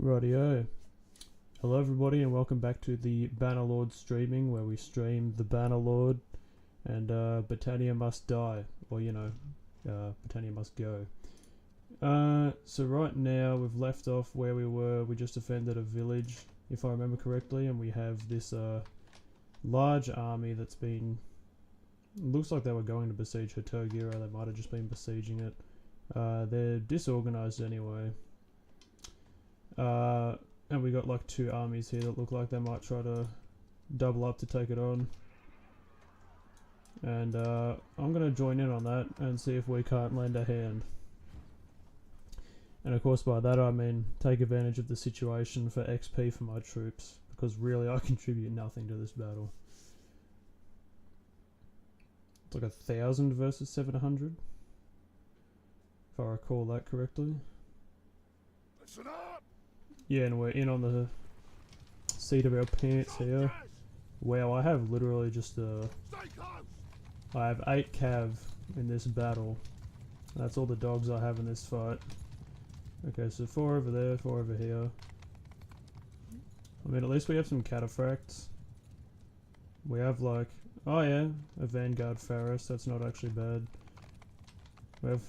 Rightio. Hello everybody and welcome back to the Bannerlord streaming, where we stream the Bannerlord and Battania must die, or Battania must go. So right now we've left off where we were. We just defended a village, if I remember correctly, and we have this large army that's been... looks like they were going to besiege Hatogira. They might have just been besieging it. They're disorganized anyway. And we got like two armies here that look like they might try to double up to take it on. And I'm going to join in on that and see if we can't lend a hand. And of course by that I mean take advantage of the situation for XP for my troops, because really I contribute nothing to this battle. It's like 1,000 versus 700, if I recall that correctly. Listen up! Yeah, and we're in on the seat of our pants here. Wow, I have literally just I have 8 cav in this battle. That's all the dogs I have in this fight. Okay, so 4 over there, 4 over here. I mean, at least we have some cataphracts. We have like, oh yeah, a Vanguard Pharos, that's not actually bad. We have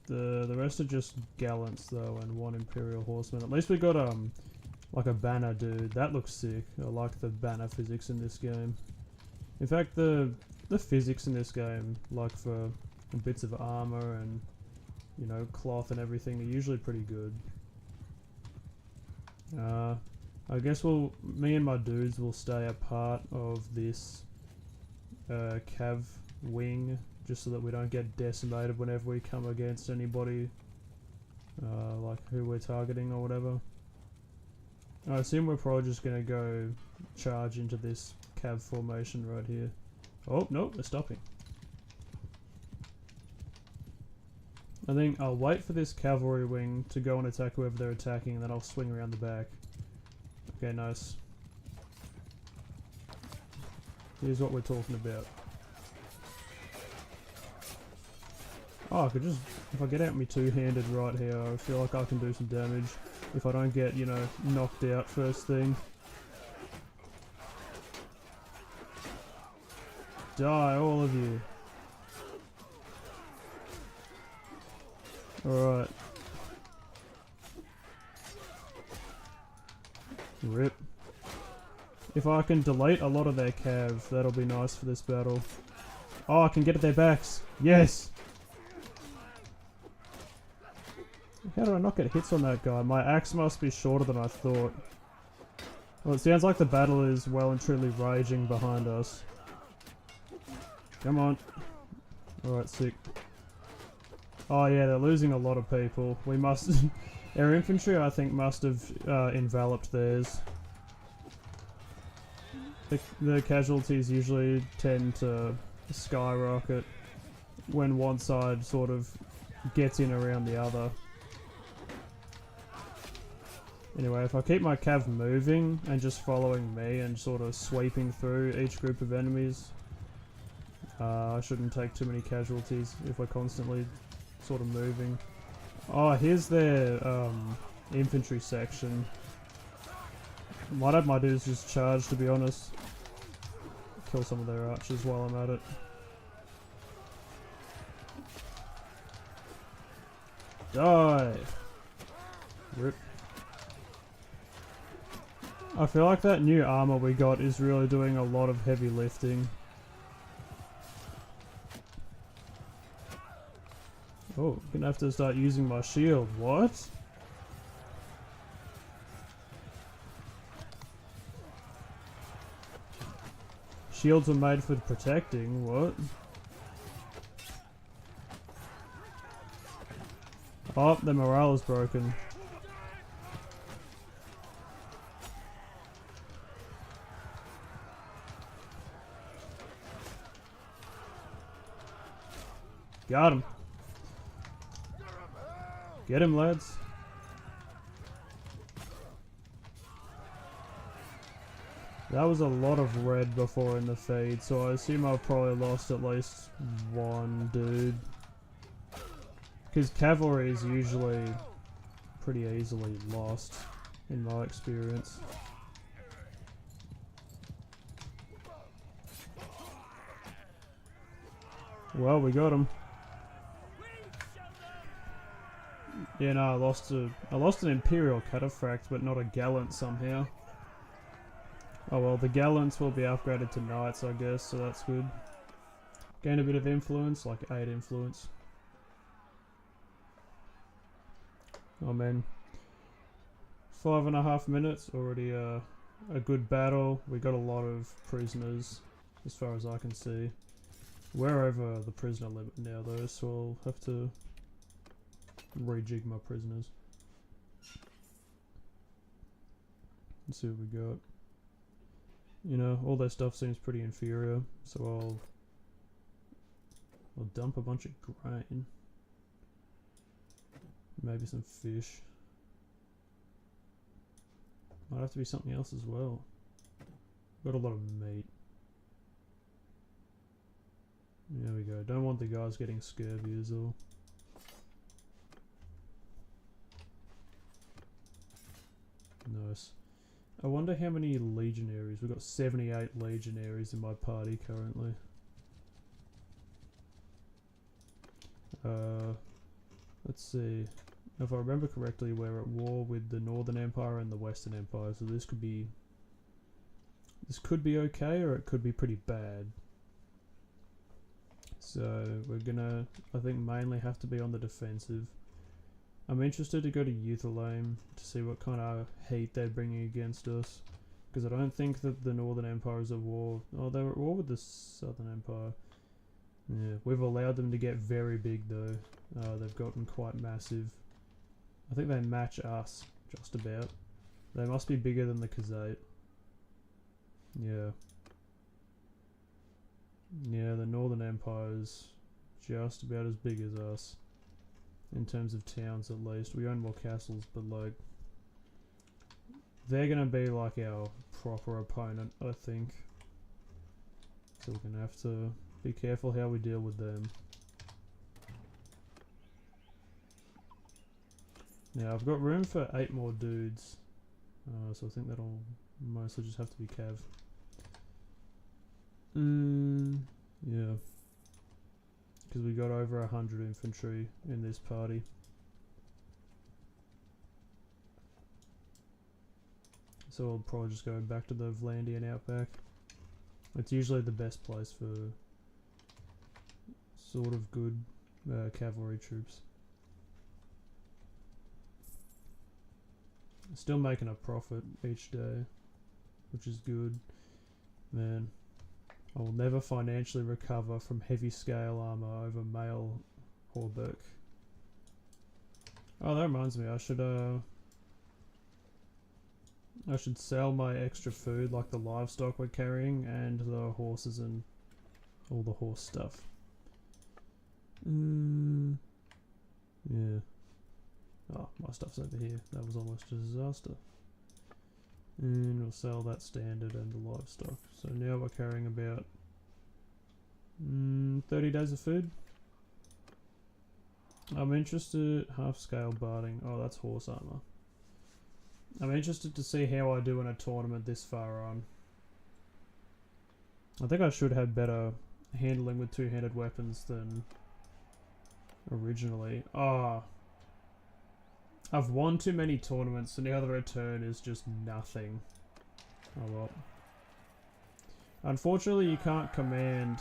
the rest are just gallants though, and 1 Imperial Horseman. At least we got like a banner dude. That looks sick. I like the banner physics in this game. In fact, the physics in this game, like for bits of armor and cloth and everything, are usually pretty good. I guess me and my dudes will stay a part of this cav wing, just so that we don't get decimated whenever we come against anybody like who we're targeting or whatever. I assume we're probably just going to go charge into this cav formation right here. Oh, no, they're stopping. I think I'll wait for this cavalry wing to go and attack whoever they're attacking, and then I'll swing around the back. Okay, nice. Here's what we're talking about. Oh, I could just... if I get out me two-handed right here, I feel like I can do some damage. If I don't get, knocked out first thing. Die, all of you. Alright. RIP. If I can delete a lot of their cav, that'll be nice for this battle. Oh, I can get at their backs. Yes! How did I not get hits on that guy? My axe must be shorter than I thought. Well, it sounds like the battle is well and truly raging behind us. Come on. Alright, sick. Oh yeah, they're losing a lot of people. We must... our infantry, I think, must have enveloped theirs. The casualties usually tend to skyrocket when one side sort of gets in around the other. Anyway, if I keep my cav moving and just following me and sort of sweeping through each group of enemies, I shouldn't take too many casualties if we're constantly sort of moving. Oh, here's their infantry section. Might have my dudes just charge, to be honest. Kill some of their archers while I'm at it. Die! RIP. I feel like that new armor we got is really doing a lot of heavy lifting. Oh, gonna have to start using my shield. What? Shields are made for protecting, what? Oh, their morale is broken. Got him. Get him, lads. That was a lot of red before in the feed, so I assume I've probably lost at least one dude. Because cavalry is usually pretty easily lost. in my experience. Well, we got him. Yeah, no, I lost an Imperial Cataphract, but not a Gallant somehow. Oh well, the Gallants will be upgraded to Knights, I guess, so that's good. Gain a bit of influence, like 8 influence. Oh man. 5.5 minutes, already a good battle. We got a lot of prisoners, as far as I can see. We're over the prisoner limit now though, so I'll have to rejig my prisoners. Let's see what we got. You know, all their stuff seems pretty inferior, so I'll dump a bunch of grain. Maybe some fish. Might have to be something else as well. Got a lot of meat. There we go. Don't want the guys getting scurvy as well. Nice. I wonder how many legionaries. We've got 78 legionaries in my party currently. Let's see. If I remember correctly, we're at war with the Northern Empire and the Western Empire, so this could be okay, or it could be pretty bad. So we're gonna, I think, mainly have to be on the defensive. I'm interested to go to Euthelame to see what kind of heat they're bringing against us, because I don't think that the Northern Empire is at war. Oh, they were at war with the Southern Empire. Yeah, we've allowed them to get very big though. They've gotten quite massive. I think they match us, just about. They must be bigger than the Khazate. Yeah. Yeah, the Northern Empire's just about as big as us. In terms of towns at least. We own more castles, but like... they're gonna be like our proper opponent, I think. So we're gonna have to be careful how we deal with them. Now I've got room for 8 more dudes, so I think that'll mostly just have to be cav. Yeah, because we got over 100 infantry in this party. So I'll probably just go back to the Vlandian outback. It's usually the best place for sort of good cavalry troops. Still making a profit each day, which is good. Man, I will never financially recover from heavy scale armor over male Horberk. Oh, that reminds me, I should sell my extra food, like the livestock we're carrying, and the horses and all the horse stuff. Yeah. Oh, my stuff's over here. That was almost a disaster. And we'll sell that standard and the livestock. So now we're carrying about 30 days of food. I'm interested... half-scale barding. Oh, that's horse armor. I'm interested to see how I do in a tournament this far on. I think I should have better handling with two-handed weapons than originally. Ah. I've won too many tournaments, so now the return is just nothing. Oh well. Unfortunately, you can't command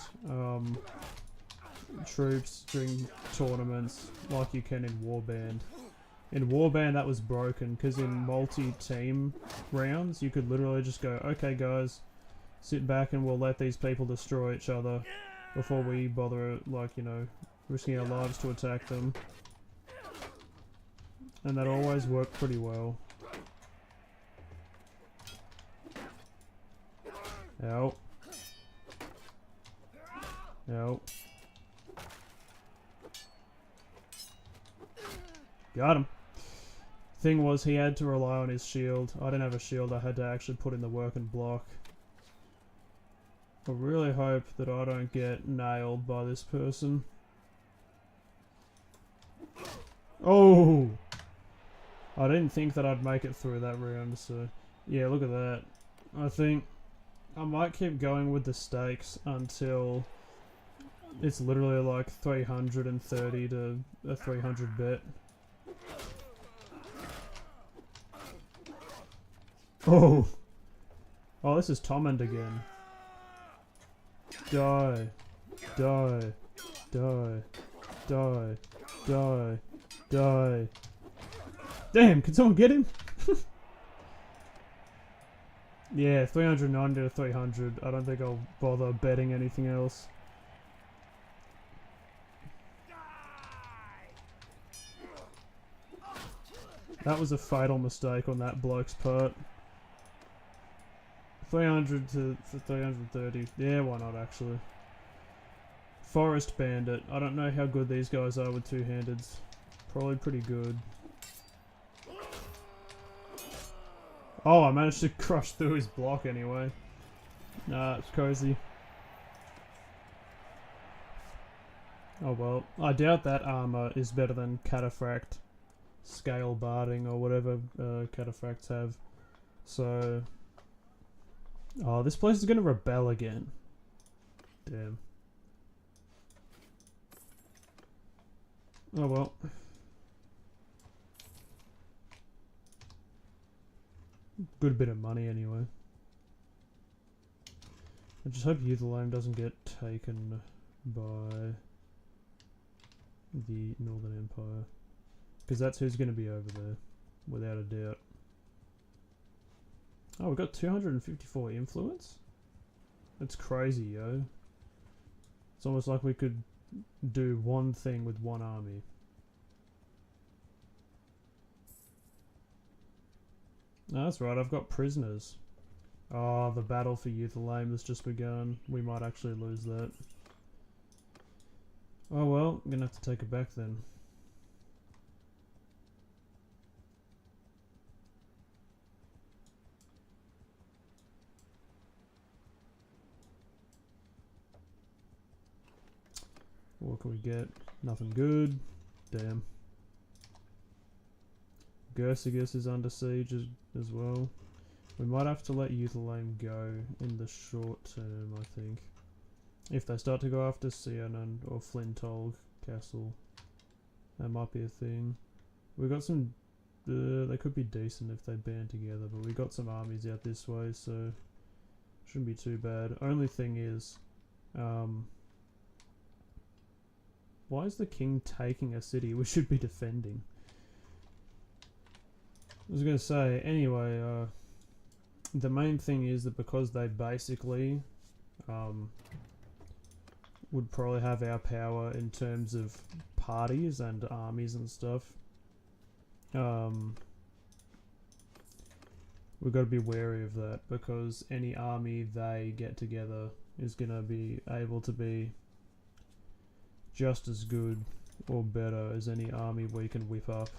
troops during tournaments like you can in Warband. In Warband, that was broken, because in multi-team rounds, you could literally just go, okay guys, sit back and we'll let these people destroy each other before we bother, like, you know, risking our lives to attack them. And that always worked pretty well. Ow. Ow. Got him. Thing was, he had to rely on his shield. I didn't have a shield, I had to actually put in the work and block. I really hope that I don't get nailed by this person. Oh! I didn't think that I'd make it through that round, so yeah, look at that. I think I might keep going with the stakes until it's literally like 330 to a 300 bet. Oh! Oh, this is Tomand again. Die. Die. Die. Die. Die. Die. Damn, can someone get him? Yeah, 390 to 300. I don't think I'll bother betting anything else. That was a fatal mistake on that bloke's part. 300 to 330. Yeah, why not actually? Forest Bandit. I don't know how good these guys are with two-handeds. Probably pretty good. Oh, I managed to crush through his block anyway. Nah, it's cozy. Oh well, I doubt that armor is better than Cataphract Scale Barding or whatever Cataphracts have. So... Oh, this place is gonna rebel again. Damn. Oh well. Good bit of money anyway. I just hope Euthelame doesn't get taken by the Northern Empire. Because that's who's going to be over there, without a doubt. Oh, we got 254 influence? That's crazy, yo. It's almost like we could do one thing with one army. No, that's right, I've got prisoners. Oh, the battle for Euthelame has just begun. We might actually lose that. Oh well, I'm gonna have to take it back then. What can we get? Nothing good. Damn. Gersigus is under siege as well. We might have to let Euthelame go in the short term, I think. If they start to go after Seanan or Flintolg Castle, that might be a thing. We got some... they could be decent if they band together, but we got some armies out this way, so... shouldn't be too bad. Only thing is... why is the king taking a city we should be defending? I was gonna say, anyway, the main thing is that because they basically would probably have our power in terms of parties and armies and stuff, we've got to be wary of that, because any army they get together is gonna be able to be just as good or better as any army we can whip up.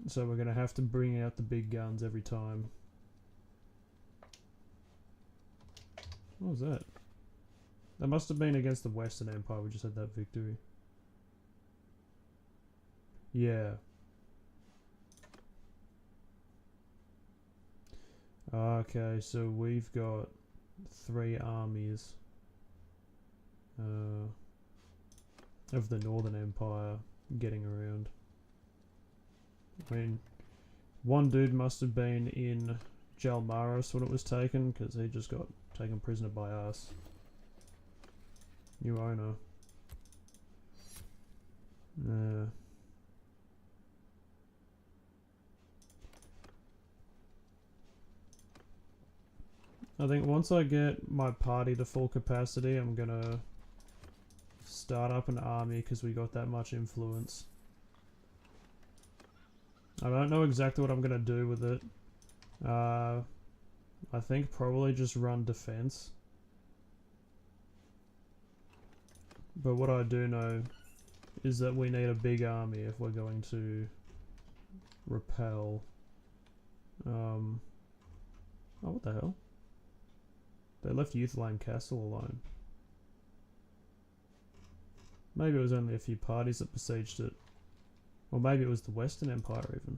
So we're going to have to bring out the big guns every time. What was that? That must have been against the Western Empire. We just had that victory. Yeah. Okay, so we've got 3 armies of the Northern Empire getting around. I mean, one dude must have been in Jalmaris when it was taken, because he just got taken prisoner by us. New owner. Yeah. I think once I get my party to full capacity, I'm gonna start up an army because we got that much influence. I don't know exactly what I'm gonna do with it. I think probably just run defense. But what I do know is that we need a big army if we're going to repel. Oh, what the hell? They left Euthelame Castle alone. Maybe it was only a few parties that besieged it. Or maybe it was the Western Empire even.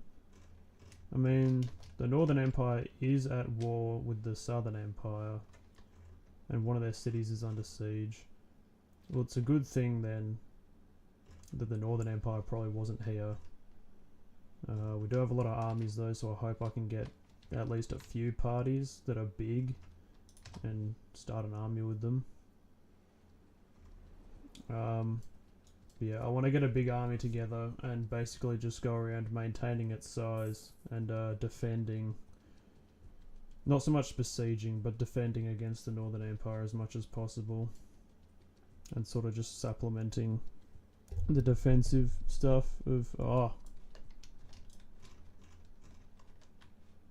I mean, the Northern Empire is at war with the Southern Empire. And one of their cities is under siege. Well, it's a good thing then that the Northern Empire probably wasn't here. We do have a lot of armies though, so I hope I can get at least a few parties that are big and start an army with them. Yeah, I want to get a big army together and basically just go around maintaining its size and defending, not so much besieging, but defending against the Northern Empire as much as possible, and sort of just supplementing the defensive stuff of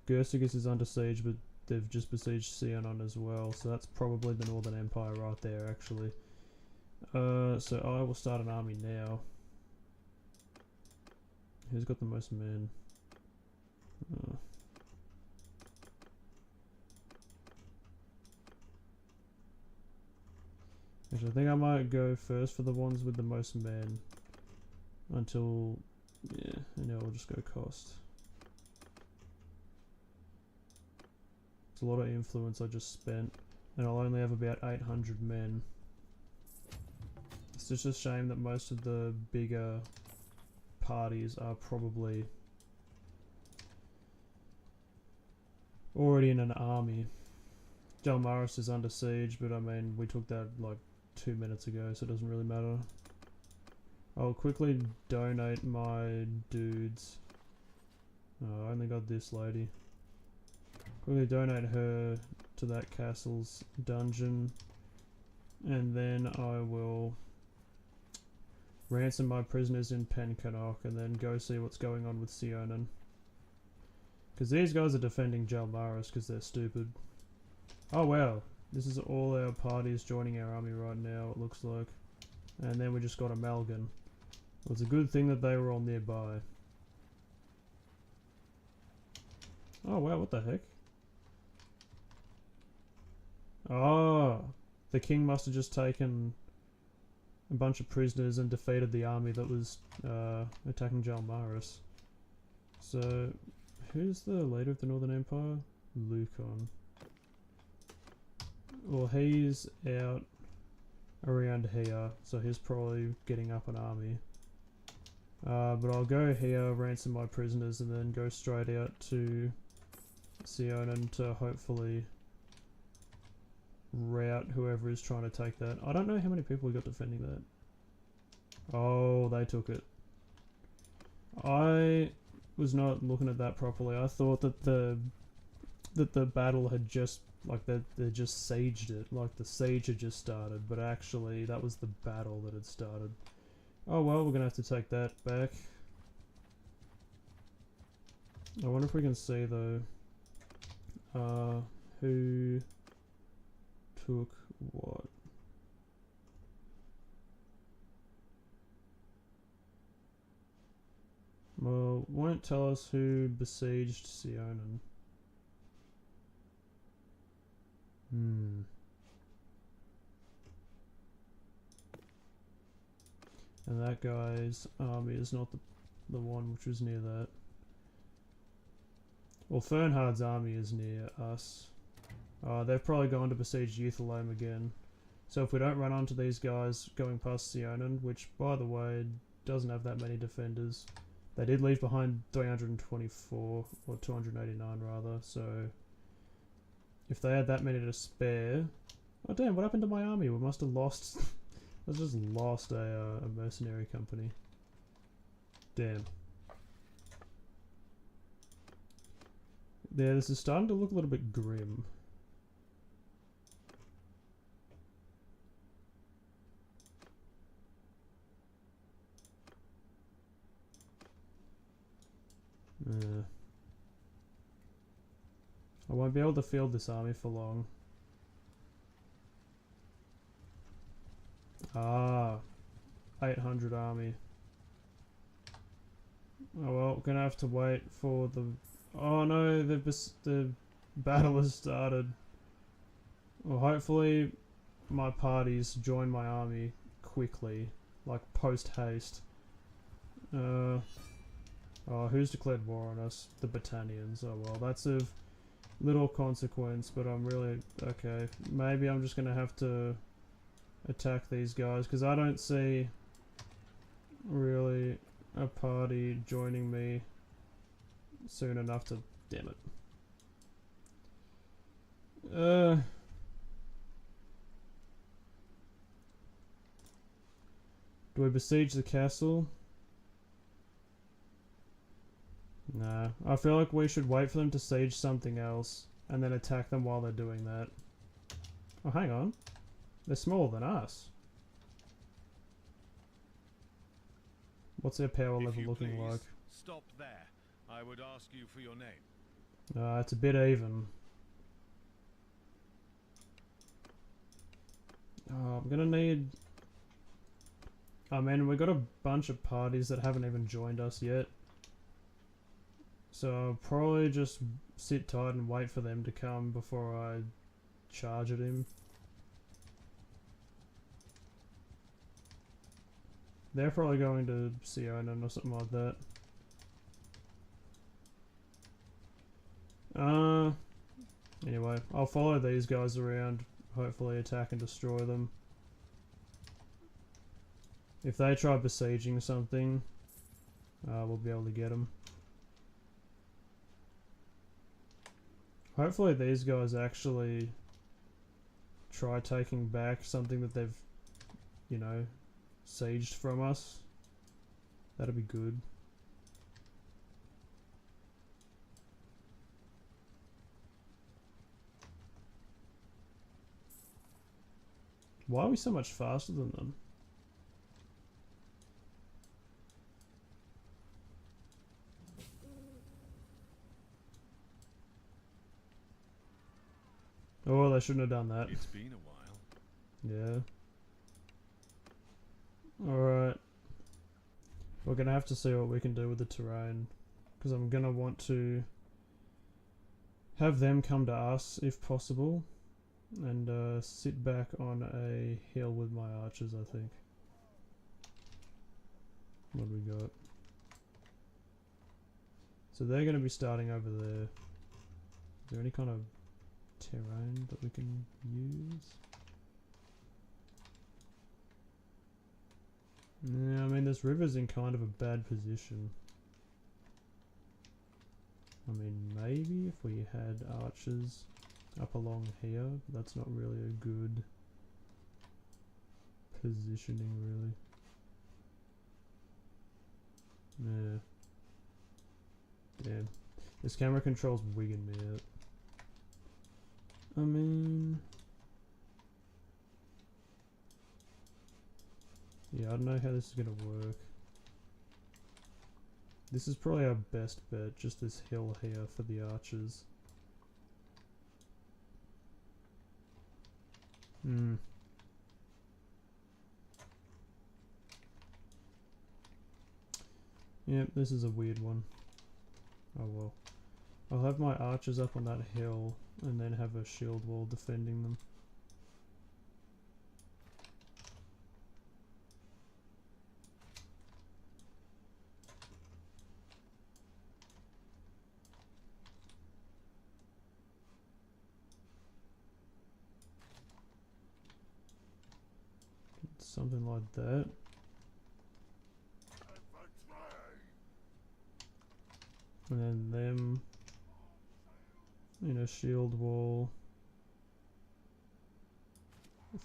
Gersigus is under siege, but they've just besieged Sionon as well, so that's probably the Northern Empire right there actually. So I will start an army now. Who's got the most men? Actually, I think I might go first for the ones with the most men until, yeah, and now we'll just go cost. It's a lot of influence I just spent, and I'll only have about 800 men. It's just a shame that most of the bigger parties are probably already in an army. Jalmaris is under siege, but I mean, we took that like 2 minutes ago, so it doesn't really matter. I'll quickly donate my dudes. Oh, I only got this lady. Quickly donate her to that castle's dungeon, and then I will ransom my prisoners in Pencannock and then go see what's going on with Sionon. Because these guys are defending Jalmaris because they're stupid. Oh wow, this is all our parties joining our army right now, it looks like. And then we just got a Malgan. Well, it's a good thing that they were all nearby. Oh wow, what the heck? Oh, the king must have just taken a bunch of prisoners and defeated the army that was attacking Jalmaris. So, who's the leader of the Northern Empire? Lucon. Well, he's out around here, so he's probably getting up an army. But I'll go here, ransom my prisoners, and then go straight out to Sionon to hopefully rout whoever is trying to take that. I don't know how many people we got defending that. Oh, they took it. I was not looking at that properly. I thought that the battle had just, like, they just sieged it, like the siege had just started, but actually that was the battle that had started. Oh well, we're gonna have to take that back. I wonder if we can see though who took what. Well, won't tell us who besieged Sionon. And that guy's army is not the one which was near that. Well, Fernhard's army is near us. They've probably gone to besiege Euthalome again. So if we don't run onto these guys going past Sionon, which by the way doesn't have that many defenders, they did leave behind 324 or 289 rather. So if they had that many to spare, oh damn! What happened to my army? We must have lost. I just lost a mercenary company. Damn. Yeah, this is starting to look a little bit grim. I won't be able to field this army for long. Ah, 800 army. Oh well, gonna have to wait for the. Oh no, the battle has started. Well, hopefully my parties join my army quickly, like post haste. Oh, who's declared war on us? The Battanians. Oh well, that's of little consequence, but I'm really... Okay, maybe I'm just gonna have to attack these guys, because I don't see really a party joining me soon enough to... Damn it. Do we besiege the castle? Nah, I feel like we should wait for them to siege something else and then attack them while they're doing that. Oh, hang on. They're smaller than us. What's their power level looking like? Stop there. I would ask you for your name. It's a bit even. Oh, I'm gonna need... Oh man, we've got a bunch of parties that haven't even joined us yet. So I'll probably just sit tight and wait for them to come before I charge at him. They're probably going to Sionin or something like that. Anyway, I'll follow these guys around, hopefully attack and destroy them. If they try besieging something, we'll be able to get them. Hopefully these guys actually try taking back something that they've, you know, sieged from us. That'd be good. Why are we so much faster than them? Oh, they shouldn't have done that. It's been a while. Yeah. Alright. We're gonna have to see what we can do with the terrain. Because I'm gonna want to have them come to us if possible. And sit back on a hill with my archers, I think. What do we got? So they're gonna be starting over there. Is there any kind of terrain that we can use? Yeah, I mean this river's in kind of a bad position. I mean maybe if we had archers up along here, but that's not really a good positioning really. Yeah. Damn. This camera control's wigging me out. I mean... Yeah, I don't know how this is gonna work. This is probably our best bet, just this hill here for the archers. Yep, this is a weird one. Oh well. I'll have my archers up on that hill and then have a shield wall defending them. Something like that. And then them in a shield wall.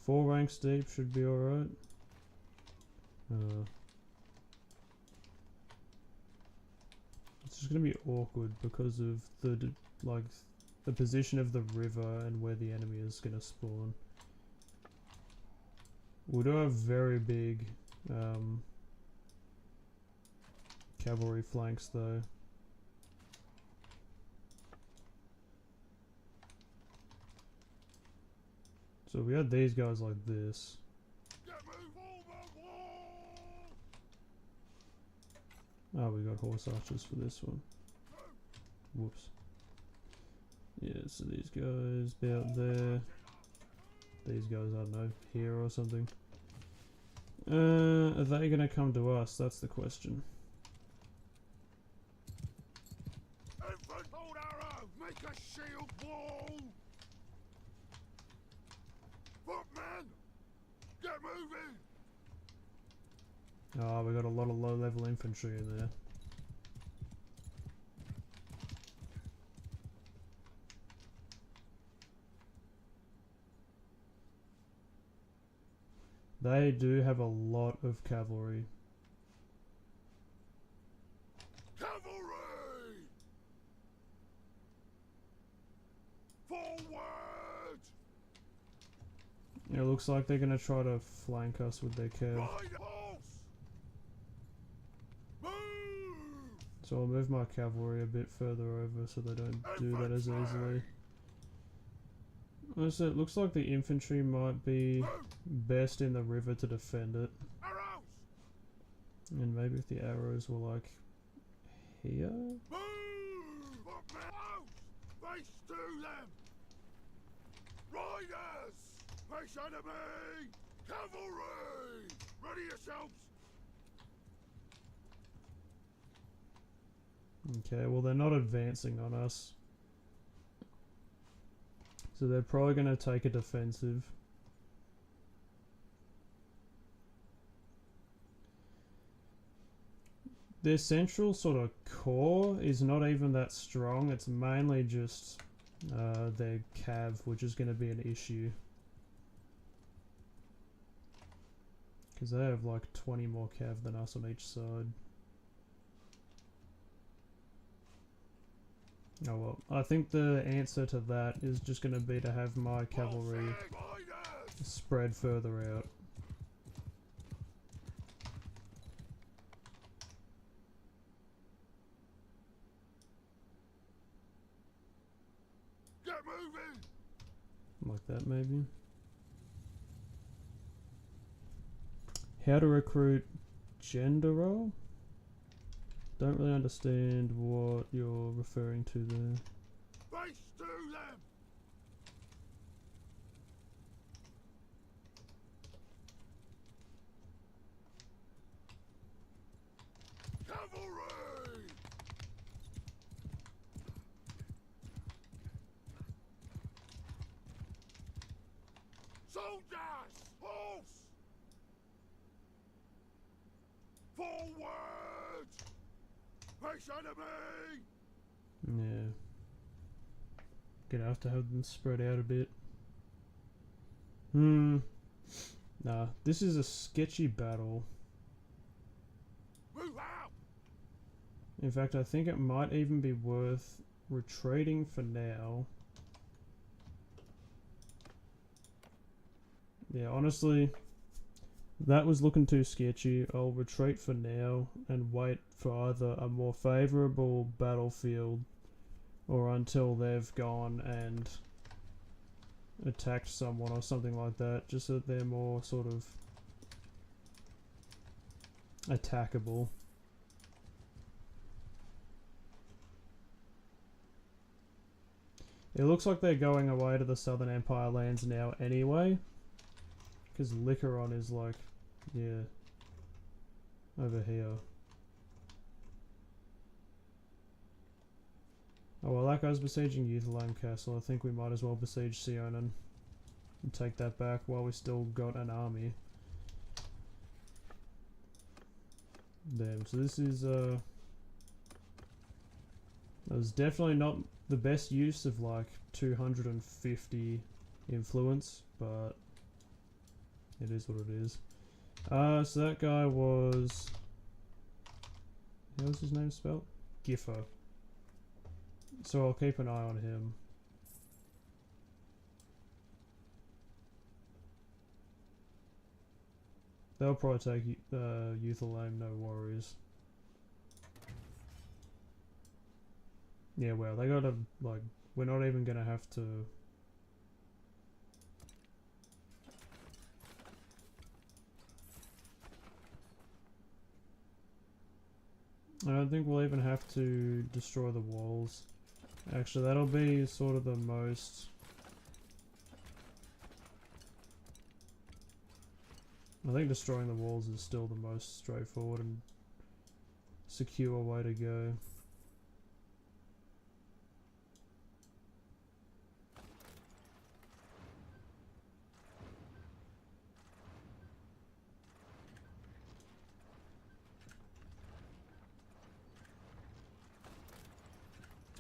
4 ranks deep should be alright. It's just gonna be awkward because of the like the position of the river and where the enemy is gonna spawn. We do have very big cavalry flanks though. So we had these guys like this. Oh, we got horse archers for this one. Whoops. Yeah, so these guys about there. These guys, I don't know, here or something. Are they gonna come to us? That's the question. Hold arrow! Make a shield wall! Footman! Get moving! Oh, we got a lot of low level infantry in there. They do have a lot of cavalry. Cavalry! Forward! It looks like they're gonna try to flank us with their cav. Ride horse! Move! So I'll move my cavalry a bit further over so they don't do that as easily. Also, it looks like the infantry might be best in the river to defend it. Arrows! And maybe if the arrows were like here? Move! Footman! Out! Face to them! Riders! Face enemy! Cavalry! Ready yourselves! Okay, well they're not advancing on us. So they're probably going to take a defensive. Their central sort of core is not even that strong. It's mainly just their cav, which is going to be an issue. Because they have like 20 more cav than us on each side. Oh well, I think the answer to that is just going to be to have my cavalry spread further out. Get moving! Like that maybe. How to recruit gender role? Don't really understand what you're referring to there. Face to them! Cavalry! Soldiers! Horse! Forward! Face enemy! Yeah. Gonna have to have them spread out a bit. Nah, this is a sketchy battle. Move out! In fact, I think it might even be worth retreating for now. Yeah, honestly, that was looking too sketchy. I'll retreat for now and wait for either a more favourable battlefield or until they've gone and attacked someone or something like that, just so that they're more sort of attackable. It looks like they're going away to the Southern Empire lands now anyway, because Lycaron is like, yeah, over here. Oh well, that guy's besieging Euthelheim Castle. I think we might as well besiege Seonin and take that back while we still got an army. Damn, so this is that was definitely not the best use of like 250 influence, but it is what it is. So that guy was, how was his name spelled? Giffer. So I'll keep an eye on him. They'll probably take Euthelheim, no worries. Yeah, well, they gotta, like, we're not even gonna have to... I don't think we'll even have to destroy the walls. Actually, that'll be sort of the most... I think destroying the walls is still the most straightforward and secure way to go.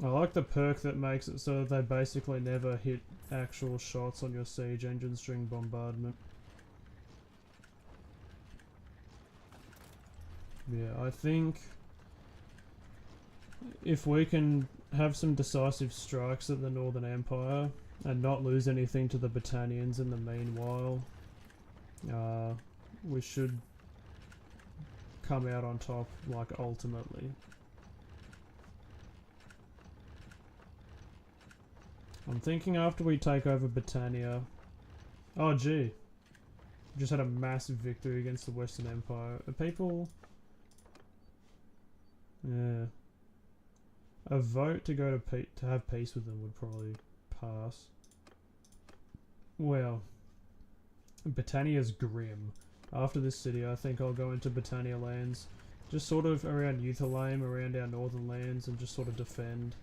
I like the perk that makes it so that they basically never hit actual shots on your siege engines during bombardment. Yeah, I think if we can have some decisive strikes at the Northern Empire and not lose anything to the Battanians in the meanwhile, we should come out on top, like, ultimately. I'm thinking after we take over Battania... Oh gee. Just had a massive victory against the Western Empire. Are people... Yeah. A vote to go to have peace with them would probably pass. Well, Battania's grim. After this city, I think I'll go into Battania lands, just sort of around Utherlame, around our northern lands, and just sort of defend.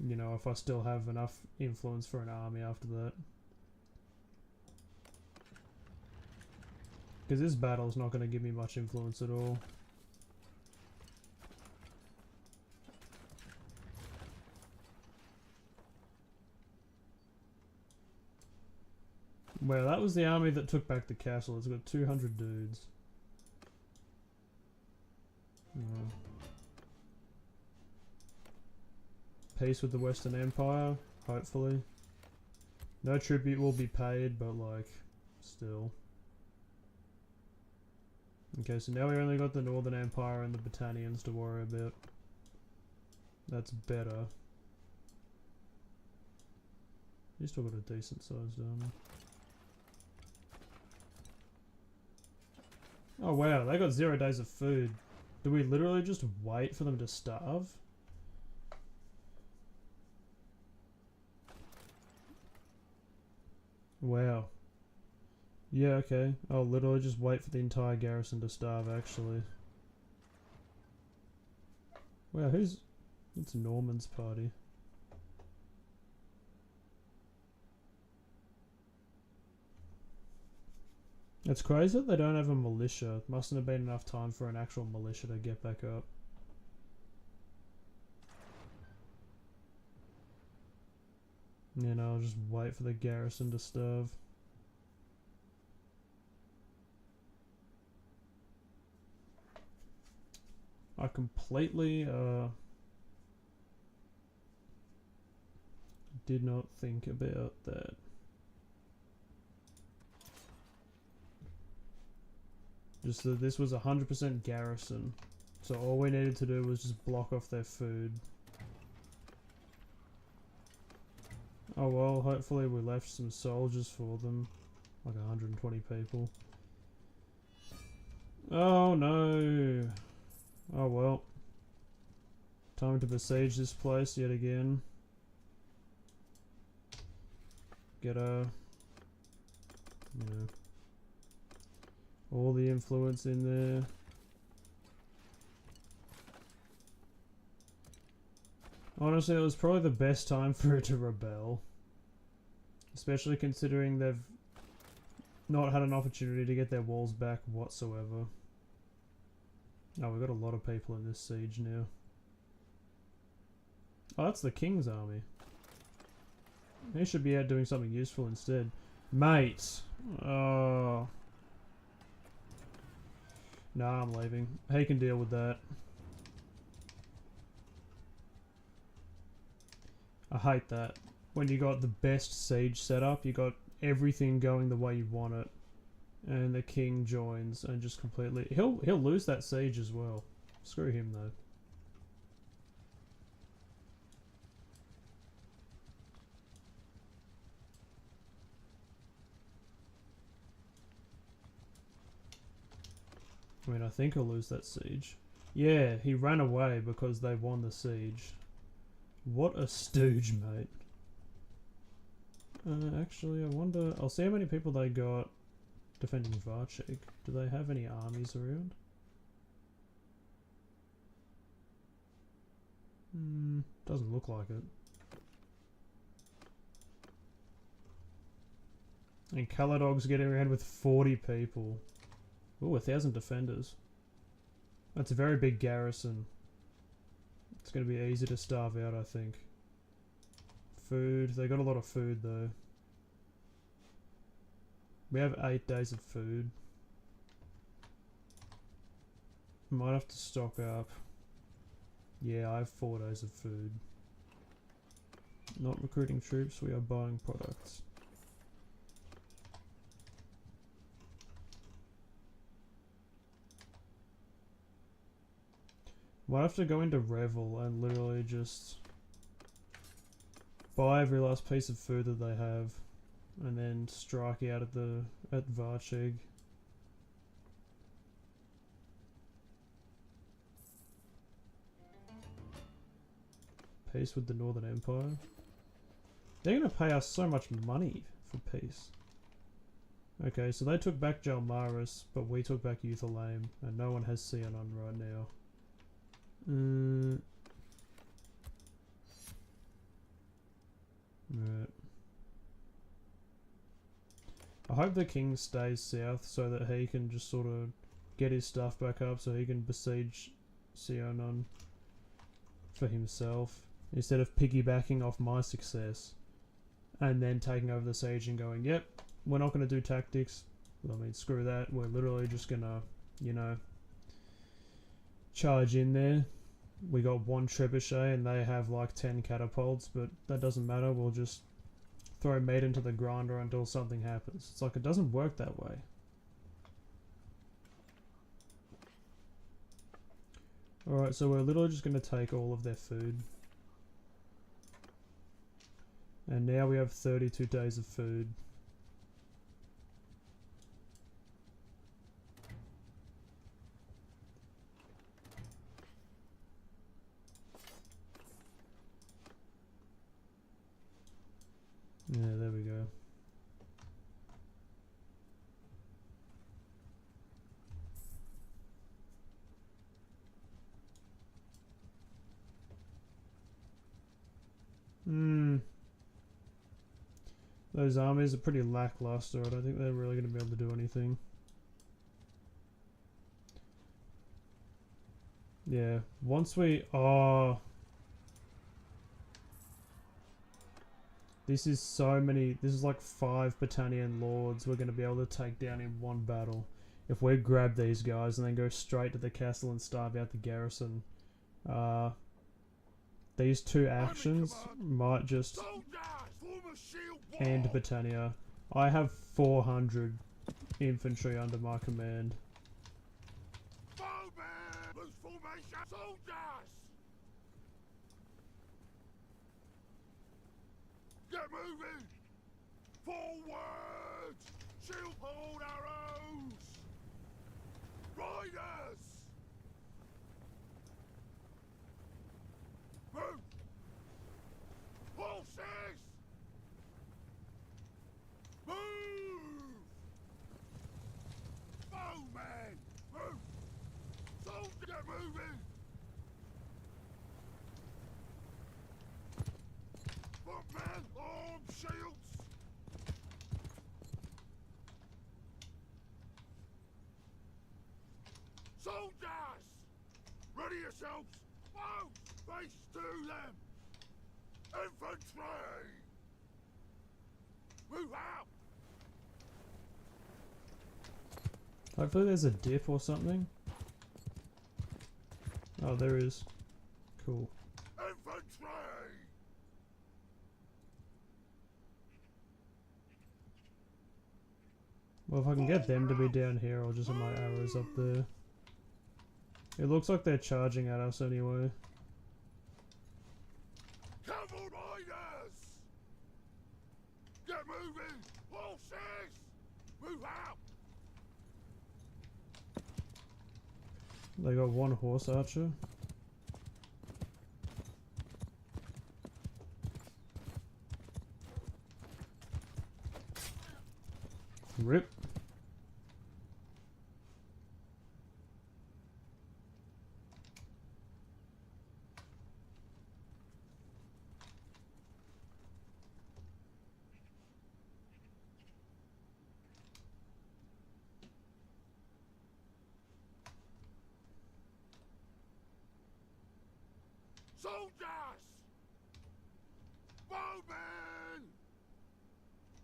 You know, if I still have enough influence for an army after that. Because this battle's not going to give me much influence at all. Well, that was the army that took back the castle. It's got 200 dudes. Yeah. Peace with the Western Empire, hopefully. No tribute will be paid, but like, still. Okay, so now we only got the Northern Empire and the Battanians to worry about. That's better. You still got a decent sized army. Oh wow, they got 0 days of food. Do we literally just wait for them to starve? Wow. Yeah, okay. I'll literally just wait for the entire garrison to starve, actually. Wow, who's... It's Norman's party. It's crazy that they don't have a militia. It mustn't have been enough time for an actual militia to get back up. You know, I'll just wait for the garrison to starve. I completely did not think about that. Just that this was 100% garrison. So all we needed to do was just block off their food. Oh well, hopefully we left some soldiers for them. Like 120 people. Oh no! Oh well. Time to besiege this place yet again. Get a... You know... all the influence in there. Honestly, it was probably the best time for it to rebel. Especially considering they've not had an opportunity to get their walls back whatsoever. Oh, we've got a lot of people in this siege now. Oh, that's the king's army. He should be out doing something useful instead. Mate! Oh... Nah, I'm leaving. He can deal with that. I hate that. When you got the best siege setup, you got everything going the way you want it, and the king joins and just completely... He'll lose that siege as well. Screw him though. I mean, I think he'll lose that siege. Yeah, he ran away because they won the siege. What a stooge, mate. Actually, I wonder... I'll see how many people they got defending Varchig. Do they have any armies around? Doesn't look like it. And Caladog's getting around with 40 people. Ooh, 1,000 defenders. That's a very big garrison. It's gonna be easy to starve out, I think. Food. They got a lot of food though. We have 8 days of food. Might have to stock up. Yeah, I have 4 days of food. Not recruiting troops, we are buying products. Might have to go into Revel and literally just buy every last piece of food that they have, and then strike out at Varchig. Peace with the Northern Empire. They're gonna pay us so much money for peace. Okay, so they took back Jalmaris, but we took back Euthalame, and no one has Sionon right now. Right. I hope the king stays south so that he can just sort of get his stuff back up so he can besiege Sionon for himself instead of piggybacking off my success and then taking over the siege and going, yep, we're not going to do tactics. I mean, screw that. We're literally just going to, you know, charge in there. We got 1 trebuchet and they have like 10 catapults, but that doesn't matter. We'll just throw meat into the grinder until something happens. It's like, it doesn't work that way. Alright, so we're literally just going to take all of their food. And now we have 32 days of food. Yeah, there we go. Those armies are pretty lackluster. I don't think they're really going to be able to do anything. Yeah, once we... Oh... This is so many... This is like 5 Battanian lords we're going to be able to take down in one battle. If we grab these guys and then go straight to the castle and starve out the garrison. These 2 actions might just end Battania. I have 400 infantry under my command. Get moving! Forward! Shield hold arrows! Riders! Move! Horses! Move! Bowmen! Move! Soldiers, get moving! Footmen, arm shields! Soldiers! Ready yourselves! Whoa! Face to them! Infantry! Move out! Hopefully there's a dip or something. Oh, there is. Cool. Infantry! Well, if I can get them to be down here, I'll just have my arrows up there. It looks like they're charging at us anyway. Cavalry riders! Get moving! Horses! Move out! They got 1 horse archer. Rip. Soldiers! Bowmen!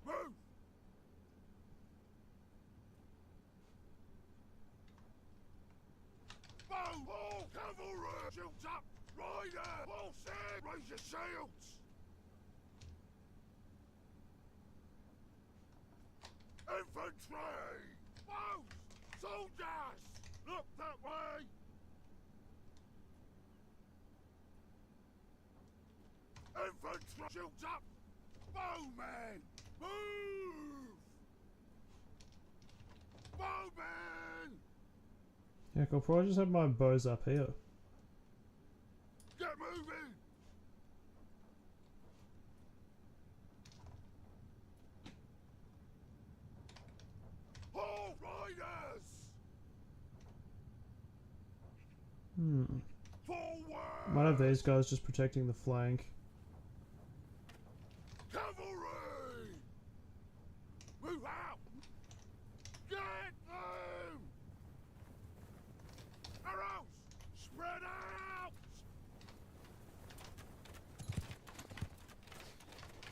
Move! Bow! All cavalry! Shields up! Rider! Horses! Raise your shields! Infantry! Bows! Soldiers! Look that way! Infantry! Shields up! Bowmen! Move! Bowmen! Heck, I'll probably just have my bows up here. Get moving! All riders! Forward! Might have these guys just protecting the flank. Cavalry! Move out! Get them! Arrows! Spread out!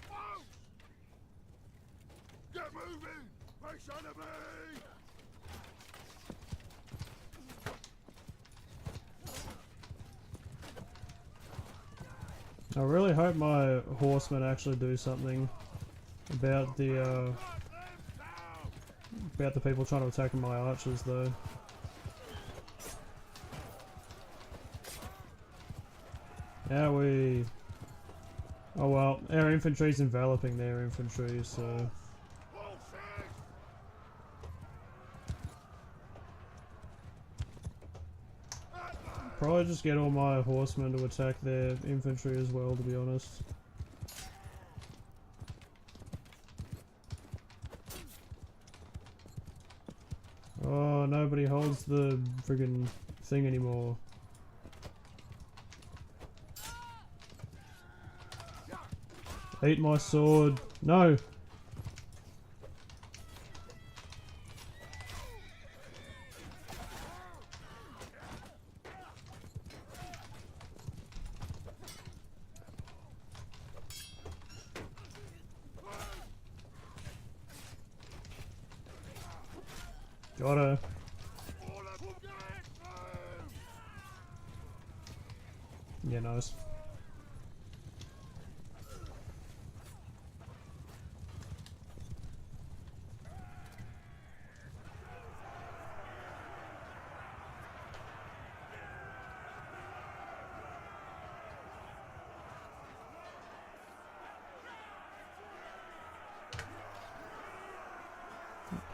Bows! Get moving! Face enemy! I really hope my horsemen actually do something about the Cut them down! about the people trying to attack my archers, though. Yeah, we. Oh well, our infantry's enveloping their infantry, so Horses! probably just get all my horsemen to attack their infantry as well, to be honest. Oh, nobody holds the friggin' thing anymore. Eat my sword. No! Got her. All of them get them! Yeah, nice.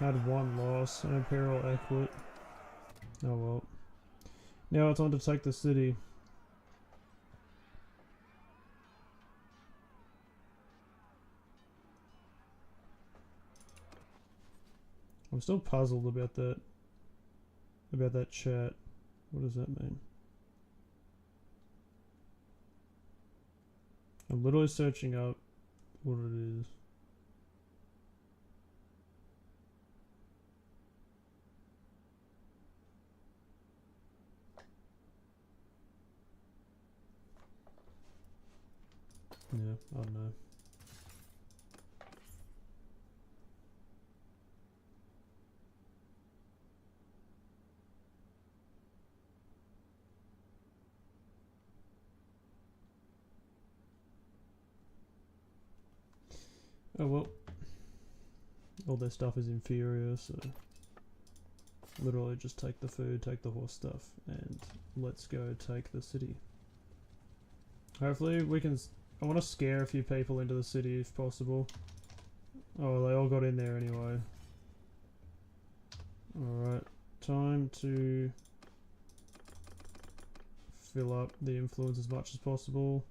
Had one loss, an Imperial Equate. Oh well. Now it's on to take the city. I'm still puzzled about that chat. What does that mean? I'm literally searching up what it is. Yeah, I don't know. Oh well. All their stuff is inferior, so literally just take the food, take the horse stuff, and let's go take the city. Hopefully we can... I want to scare a few people into the city if possible. Oh, they all got in there anyway. Alright, time to fill up the influence as much as possible.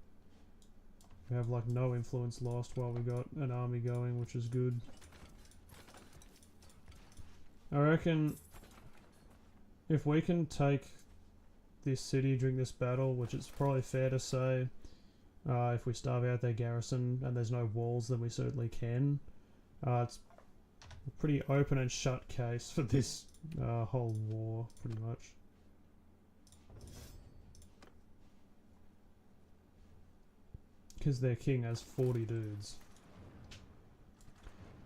We have like no influence lost while we got an army going, which is good. I reckon if we can take this city during this battle, which it's probably fair to say, if we starve out their garrison and there's no walls, then we certainly can. It's a pretty open and shut case for this whole war, pretty much. because their king has 40 dudes.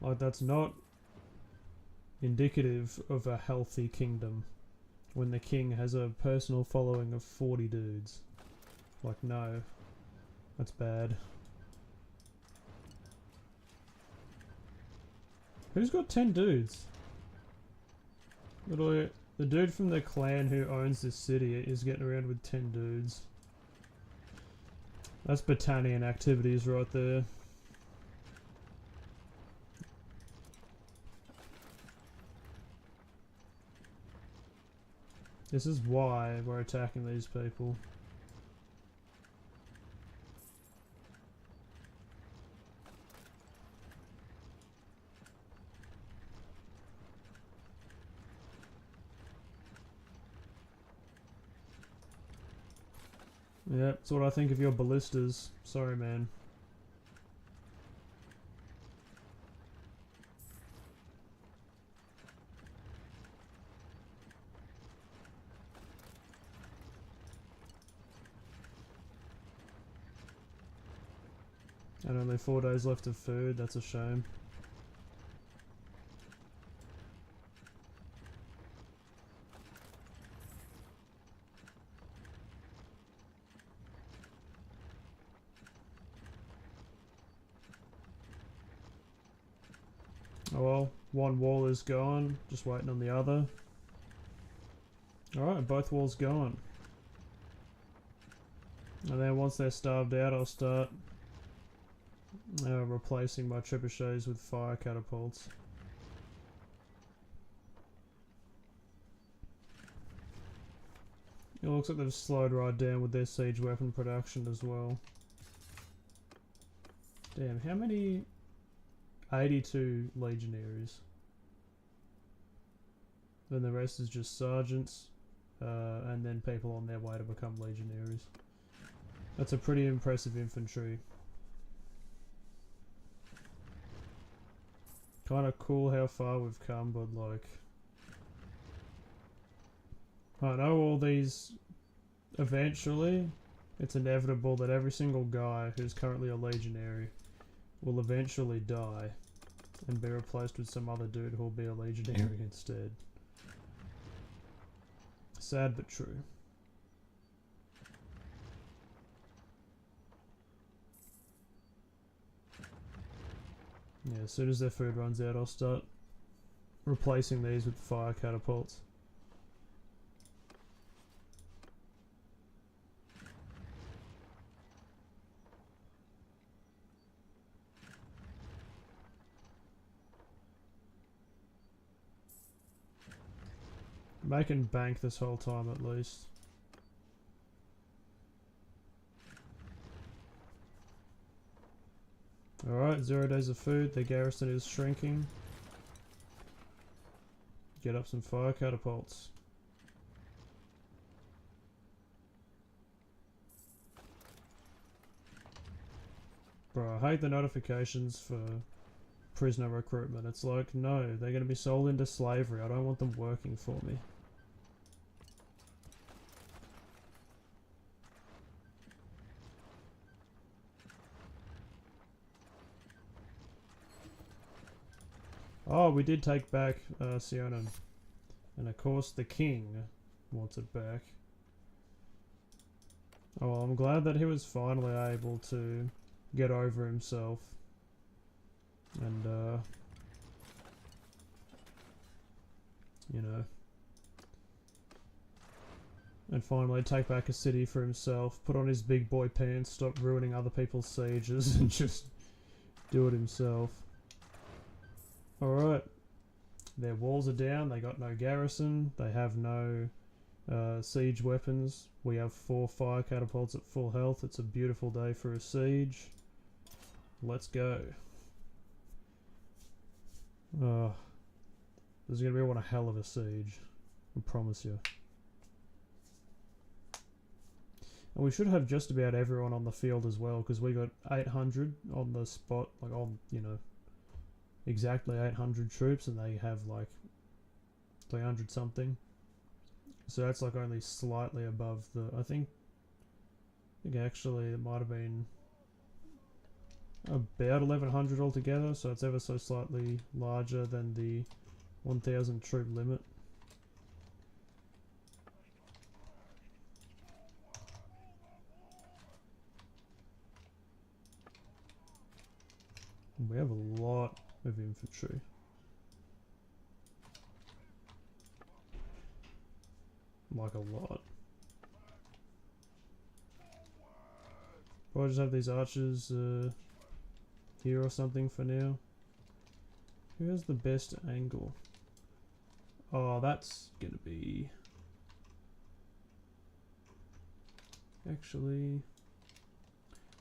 Like, that's not indicative of a healthy kingdom when the king has a personal following of 40 dudes. Like, no. That's bad. Who's got 10 dudes? Literally, the dude from the clan who owns this city is getting around with 10 dudes. That's Battanian activities right there. This is why we're attacking these people. Yep, that's what I think of your ballistas. Sorry, man. And only 4 days left of food, that's a shame. Oh well, one wall is gone, just waiting on the other. Alright, both walls gone. And then once they're starved out, I'll start replacing my trebuchets with fire catapults. It looks like they've slowed right down with their siege weapon production as well. Damn, how many? 82 legionaries. Then the rest is just sergeants, and then people on their way to become legionaries. That's a pretty impressive infantry. Kind of cool how far we've come, but like, I know all these, eventually, it's inevitable that every single guy who's currently a legionary will eventually die and be replaced with some other dude who'll be a legionary instead. Sad but true. Yeah, as soon as their food runs out, I'll start replacing these with fire catapults. Making bank this whole time at least. Alright, 0 days of food, the garrison is shrinking. Get up some fire catapults. Bro, I hate the notifications for prisoner recruitment. It's like, no, they're going to be sold into slavery. I don't want them working for me. Oh, we did take back Sionin. And of course the king wants it back. Oh well, I'm glad that he was finally able to get over himself. And, you know, and finally take back a city for himself, put on his big boy pants, stop ruining other people's sieges, and just do it himself. Alright, their walls are down, they got no garrison, they have no siege weapons. We have 4 fire catapults at full health. It's a beautiful day for a siege. Let's go. This is going to be one hell of a siege, I promise you. And we should have just about everyone on the field as well, because we got 800 on the spot, like on, you know, exactly 800 troops, and they have like 300 something. So that's like only slightly above the, I think actually it might have been about 1100 altogether, so it's ever so slightly larger than the 1000 troop limit. We have a lot of infantry. Like a lot. Probably just have these archers here or something for now. Who has the best angle? Oh, that's gonna be... Actually...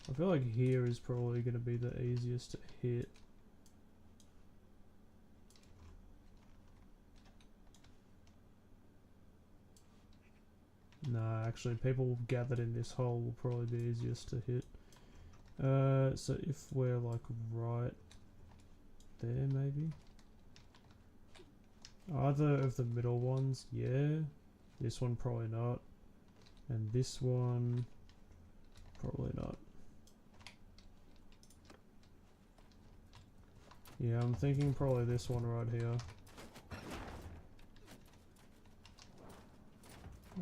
I feel like here is probably gonna be the easiest to hit. Nah, actually people gathered in this hole will probably be easiest to hit. So if we're like right there maybe? Either of the middle ones, yeah. This one probably not. And this one, probably not. Yeah, I'm thinking probably this one right here.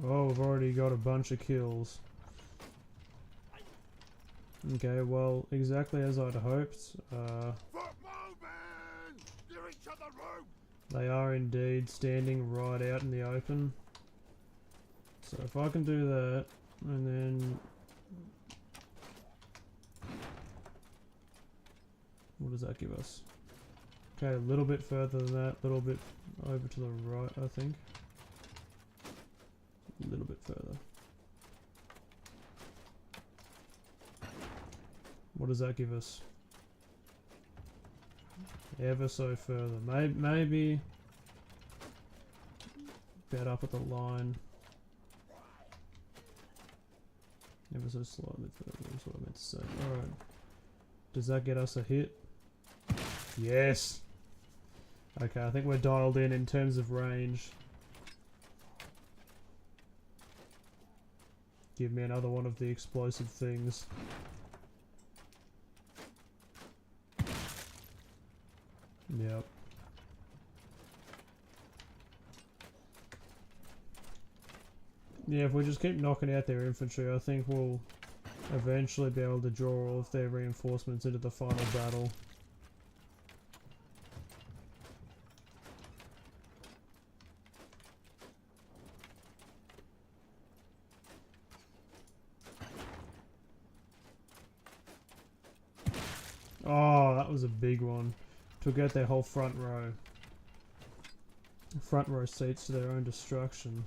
Oh, we've already got a bunch of kills. Okay, well, exactly as I'd hoped. They are indeed standing right out in the open. So if I can do that, and then... What does that give us? Okay, a little bit further than that, a little bit over to the right, I think. A little bit further. What does that give us? Ever so further. Maybe about up at the line. Ever so slightly further is what I meant to say. Alright. Does that get us a hit? Yes! Okay, I think we're dialed in terms of range. Give me another one of the explosive things. Yep. Yeah, if we just keep knocking out their infantry, I think we'll eventually be able to draw all of their reinforcements into the final battle. Oh, that was a big one. Took out their whole front row. Front row seats to their own destruction.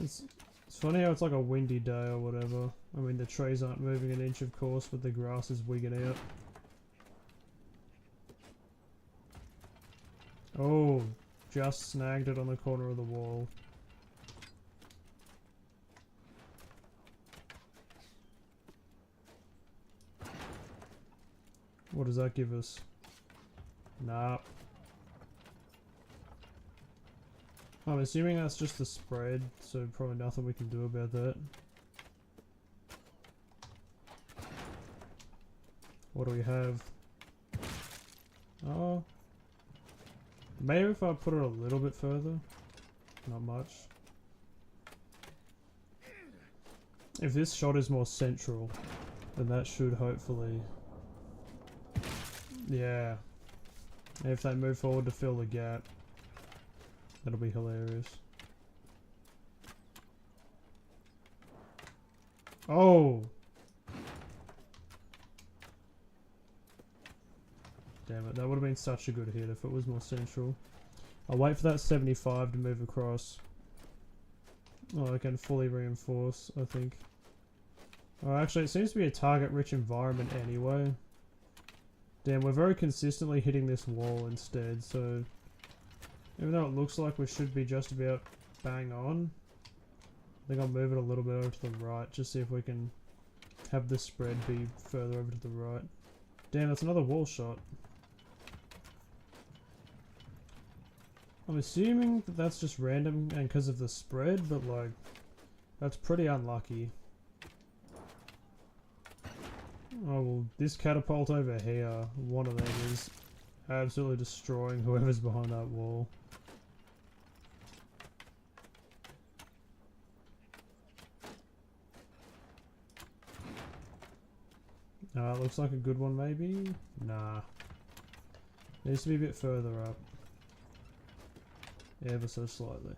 It's funny how it's like a windy day or whatever. I mean, the trees aren't moving an inch, of course, but the grass is wigging out. Oh, just snagged it on the corner of the wall. What does that give us? Nah. I'm assuming that's just the spread, so probably nothing we can do about that. What do we have? Oh. Maybe if I put it a little bit further. Not much. If this shot is more central, then that should hopefully... Yeah. If they move forward to fill the gap, that'll be hilarious. Oh! Damn it, that would have been such a good hit if it was more central. I'll wait for that 75 to move across. Oh, I can fully reinforce, I think. Oh, actually, it seems to be a target-rich environment anyway. Damn, we're very consistently hitting this wall instead, so... Even though it looks like we should be just about bang on, I think I'll move it a little bit over to the right, just see if we can have the spread be further over to the right. Damn, that's another wall shot. I'm assuming that that's just random and because of the spread, but like, that's pretty unlucky. Oh well, this catapult over here, one of them is absolutely destroying whoever's behind that wall. Looks like a good one maybe? Nah. Needs to be a bit further up. Ever so slightly.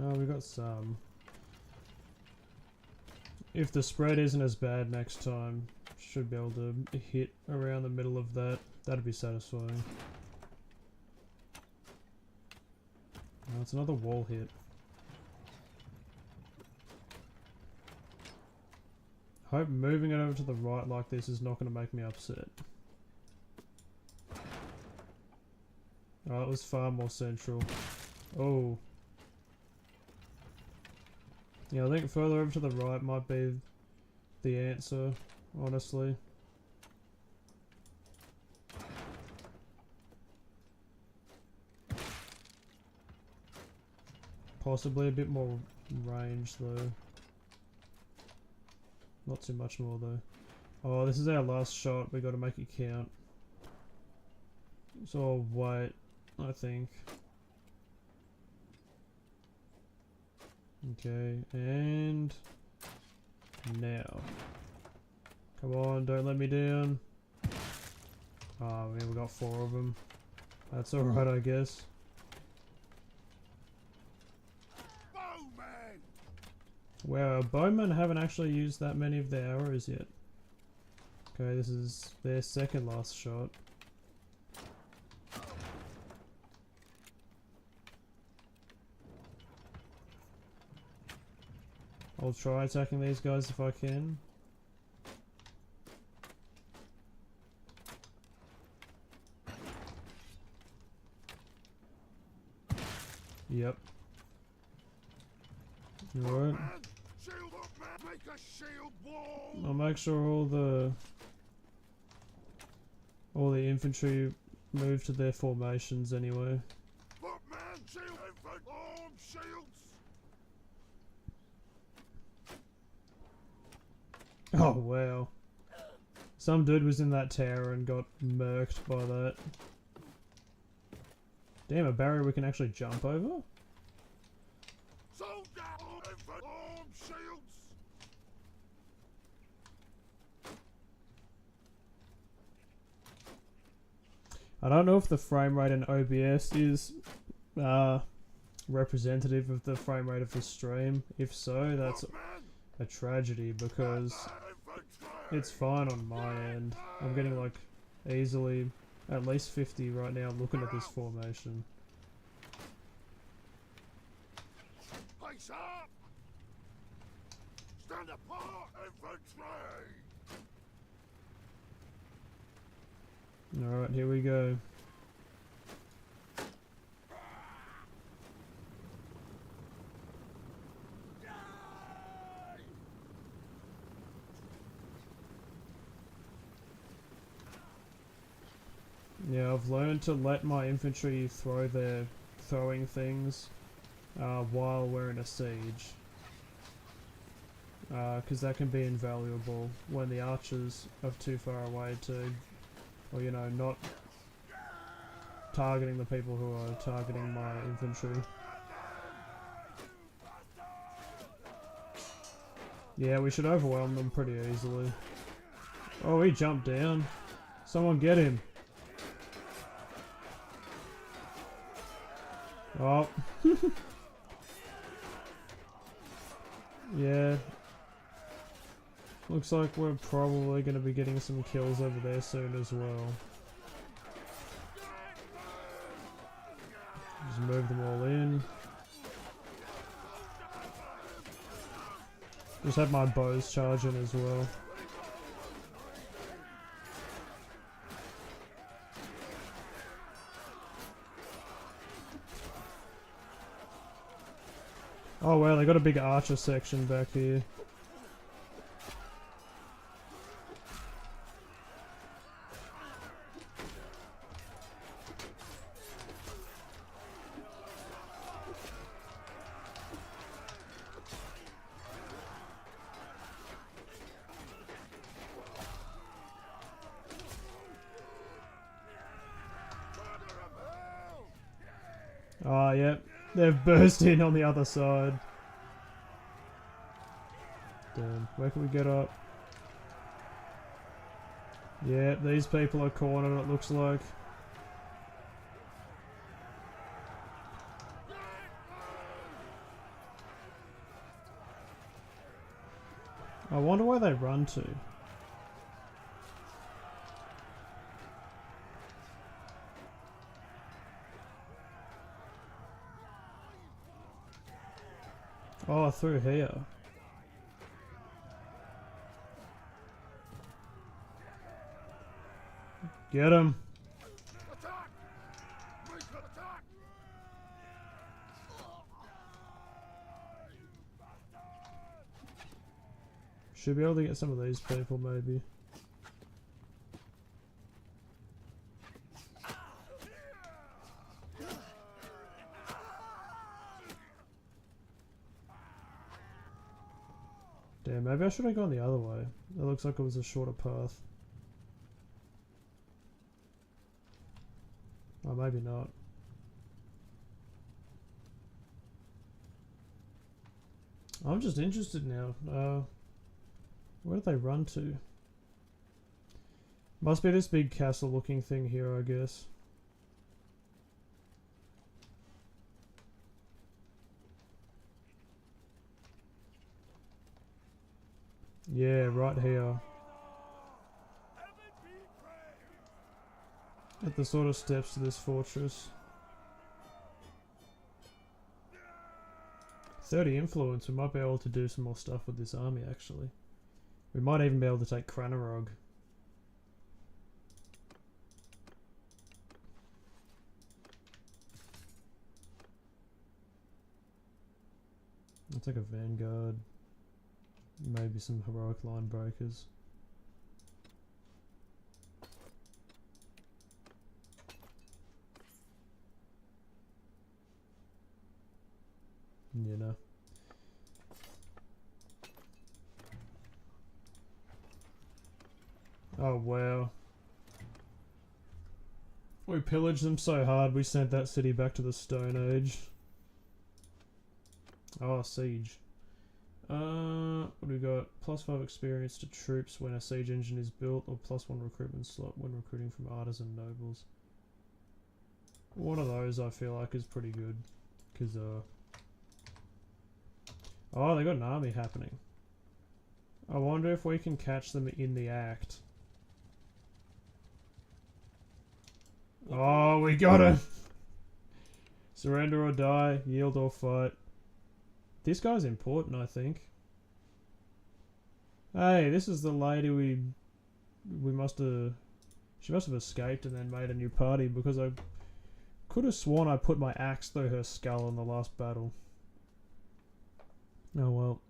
Oh, we got some. If the spread isn't as bad next time, should be able to hit around the middle of that. That'd be satisfying. Oh, it's another wall hit. Hope moving it over to the right like this is not going to make me upset. Oh, it was far more central. Oh. Yeah, I think further over to the right might be the answer, honestly. Possibly a bit more range though. Not too much more though. Oh, this is our last shot. We got to make it count. So I'll wait, I think. Okay, and now. Come on, don't let me down. Oh man, we got 4 of them. That's alright, I guess. Bowman! Wow, bowmen haven't actually used that many of their arrows yet. Okay, this is their second last shot. I'll try attacking these guys if I can. Yep. Alright. Shield up, man! Make a shield wall! I'll make sure all the infantry move to their formations anyway. Look, man! Shield infant! Arm shields! Oh wow. Some dude was in that tower and got murked by that. Damn, a barrier we can actually jump over? Soldier! Infant! Arm shields! I don't know if the frame rate in OBS is representative of the frame rate of the stream. If so, that's Look, man! a tragedy because Infantry! it's fine on my end. I'm getting like easily at least 50 right now looking at this formation. Face up! Stand apart, infantry! Alright, here we go. Yeah, I've learned to let my infantry throw their throwing things while we're in a siege. Because that can be invaluable when the archers are too far away to, or you know, not targeting the people who are targeting my infantry. Yeah, we should overwhelm them pretty easily. Oh, he jumped down. Someone get him. Oh. Yeah. Looks like we're probably going to be getting some kills over there soon as well. Just move them all in. Just have my bows charging as well. Oh wow, they got a big archer section back here. Oh, yep. They've burst in on the other side. Damn. Where can we get up? Yeah, these people are cornered, it looks like. I wonder where they run to. Oh, through here. Get him. Attack! Make an attack! Should be able to get some of these people, maybe. Damn, maybe I should have gone the other way. It looks like it was a shorter path. Oh, maybe not. I'm just interested now. Where did they run to? Must be this big castle looking thing here, I guess. Yeah, right here. At the sort of steps to this fortress. 30 influence, we might be able to do some more stuff with this army actually. We might even be able to take Cranarog. I'll take a vanguard. Maybe some heroic line breakers. You know. Oh wow. We pillaged them so hard we sent that city back to the Stone Age. Oh, siege. What do we got? +5 experience to troops when a siege engine is built, or +1 recruitment slot when recruiting from artisan nobles. One of those I feel like is pretty good. Cause oh, they got an army happening. I wonder if we can catch them in the act. Oh, we got him! Surrender or die, yield or fight. This guy's important, I think. Hey, this is the lady we must have... She must have escaped and then made a new party, because I could have sworn I put my axe through her skull in the last battle. Oh well.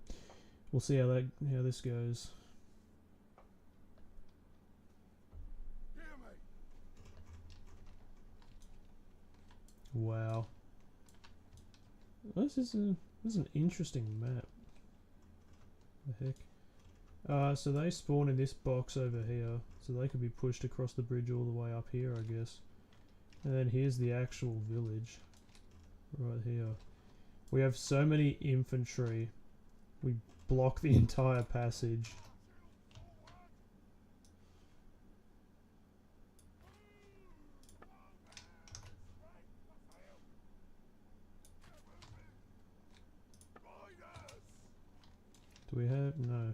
We'll see how this goes. Hear me! Wow. This is an interesting map. The heck? So they spawn in this box over here, so they could be pushed across the bridge all the way up here, I guess. And then here's the actual village, right here. We have so many infantry, we block the entire passage. Do we have? No.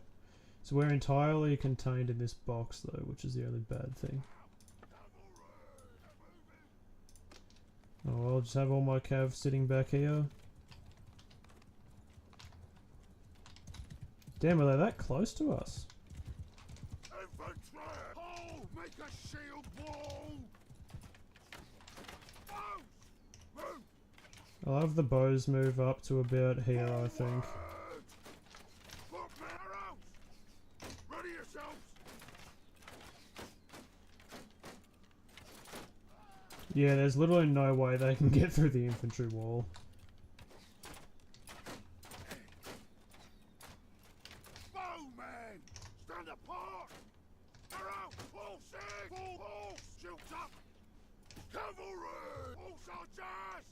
So we're entirely contained in this box though, which is the only bad thing. Oh, I'll just have all my cav sitting back here. Damn, are they that close to us? Infantry! Hold! Make a shield wall! Bows! Move! I'll have the bows move up to about here, I think. Look, man, arrows! Ready yourselves! Yeah, there's literally no way they can get through the infantry wall. Bowman! Stand apart! Arrow! Full sig! Full horse! Shields up! Cavalry! All soldiers!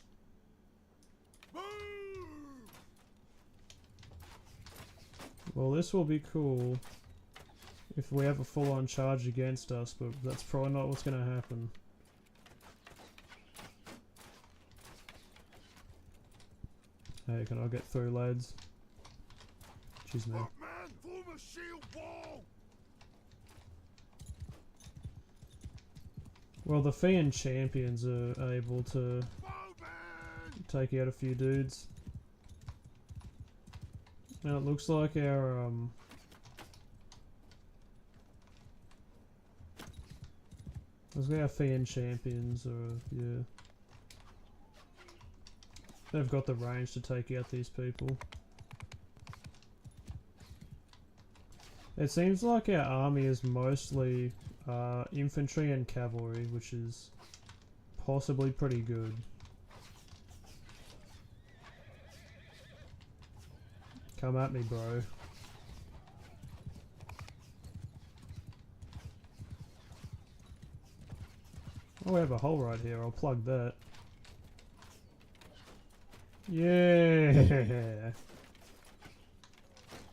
Move! Well, this will be cool if we have a full-on charge against us, but that's probably not what's going to happen. Hey, can I get through, lads? Excuse me. Look, man, form a shield wall! Well, the Fiend champions are able to Bowman! take out a few dudes. Now it looks like our looks like our Fiend champions are, yeah. They've got the range to take out these people. It seems like our army is mostly infantry and cavalry, which is possibly pretty good. Come at me, bro. Oh, we have a hole right here. I'll plug that. Yeah.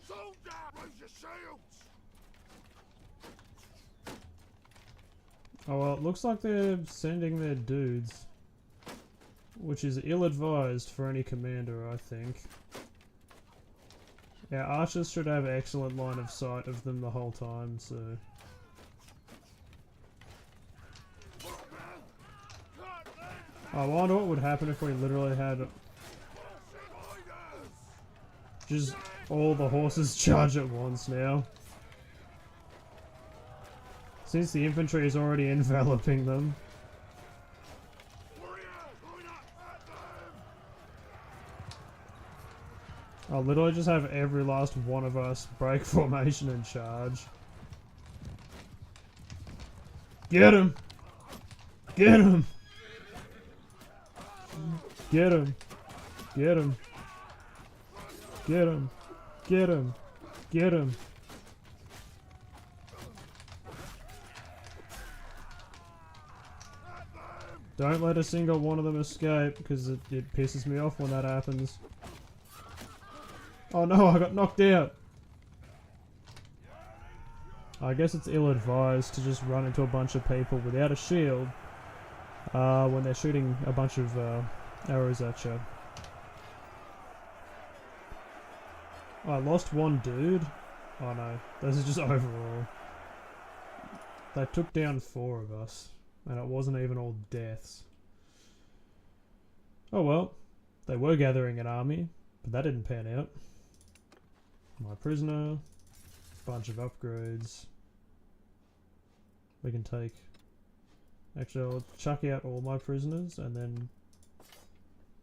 Soldier! Raise your shields! Oh well, it looks like they're sending their dudes, which is ill-advised for any commander, I think. Our archers should have excellent line of sight of them the whole time, so... I wonder what would happen if we literally had just all the horses charge at once now. Since the infantry is already enveloping them. I'll literally just have every last one of us break formation and charge. Get him! Get him! Get him! Get him! Get him! Get him! Get him! Don't let a single one of them escape, because it pisses me off when that happens. Oh no, I got knocked out! I guess it's ill-advised to just run into a bunch of people without a shield when they're shooting a bunch of arrows at you. Oh, I lost one dude? Oh no, this is just overall. They took down 4 of us, and it wasn't even all deaths. Oh well, they were gathering an army, but that didn't pan out. My prisoner, bunch of upgrades. We can take... Actually, I'll chuck out all my prisoners, and then...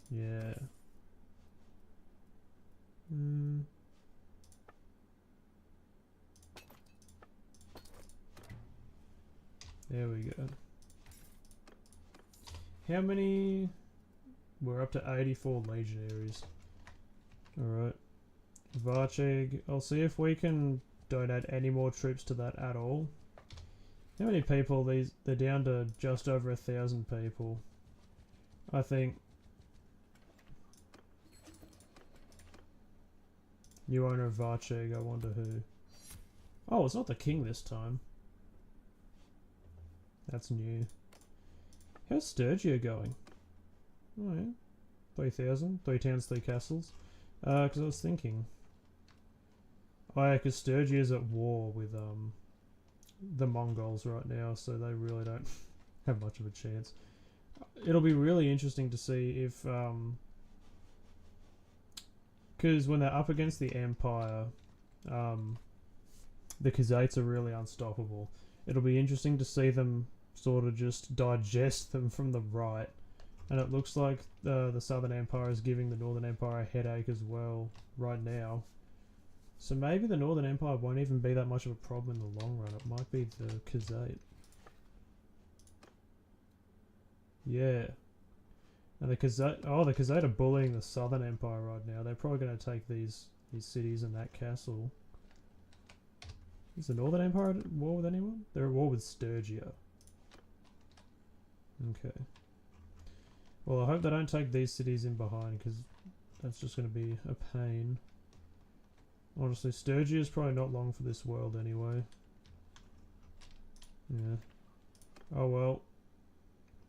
Yeah. There we go. How many? We're up to 84 legionaries. Alright. Varcheg. I'll see if we can donate any more troops to that at all. How many people? They're down to just over 1,000 people. I think. New owner of Varcheg, I wonder who. Oh, it's not the king this time. That's new. How's Sturgia going? Oh yeah. 3,000. 3 towns, 3 castles. Because I was thinking. Oh yeah, because Sturgia is at war with the Mongols right now, so they really don't have much of a chance. It'll be really interesting to see if... Because when they're up against the Empire, the Khazaits are really unstoppable. It'll be interesting to see them sort of just digest them from the right. And it looks like the Southern Empire is giving the Northern Empire a headache as well right now. So maybe the Northern Empire won't even be that much of a problem in the long run. It might be the Khazait. Yeah. And the Khazait are bullying the Southern Empire right now. They're probably going to take these cities and that castle. Is the Northern Empire at war with anyone? They're at war with Sturgia. Okay. Well, I hope they don't take these cities in behind, because that's just going to be a pain. Honestly, Sturgia is probably not long for this world anyway. Yeah. Oh well.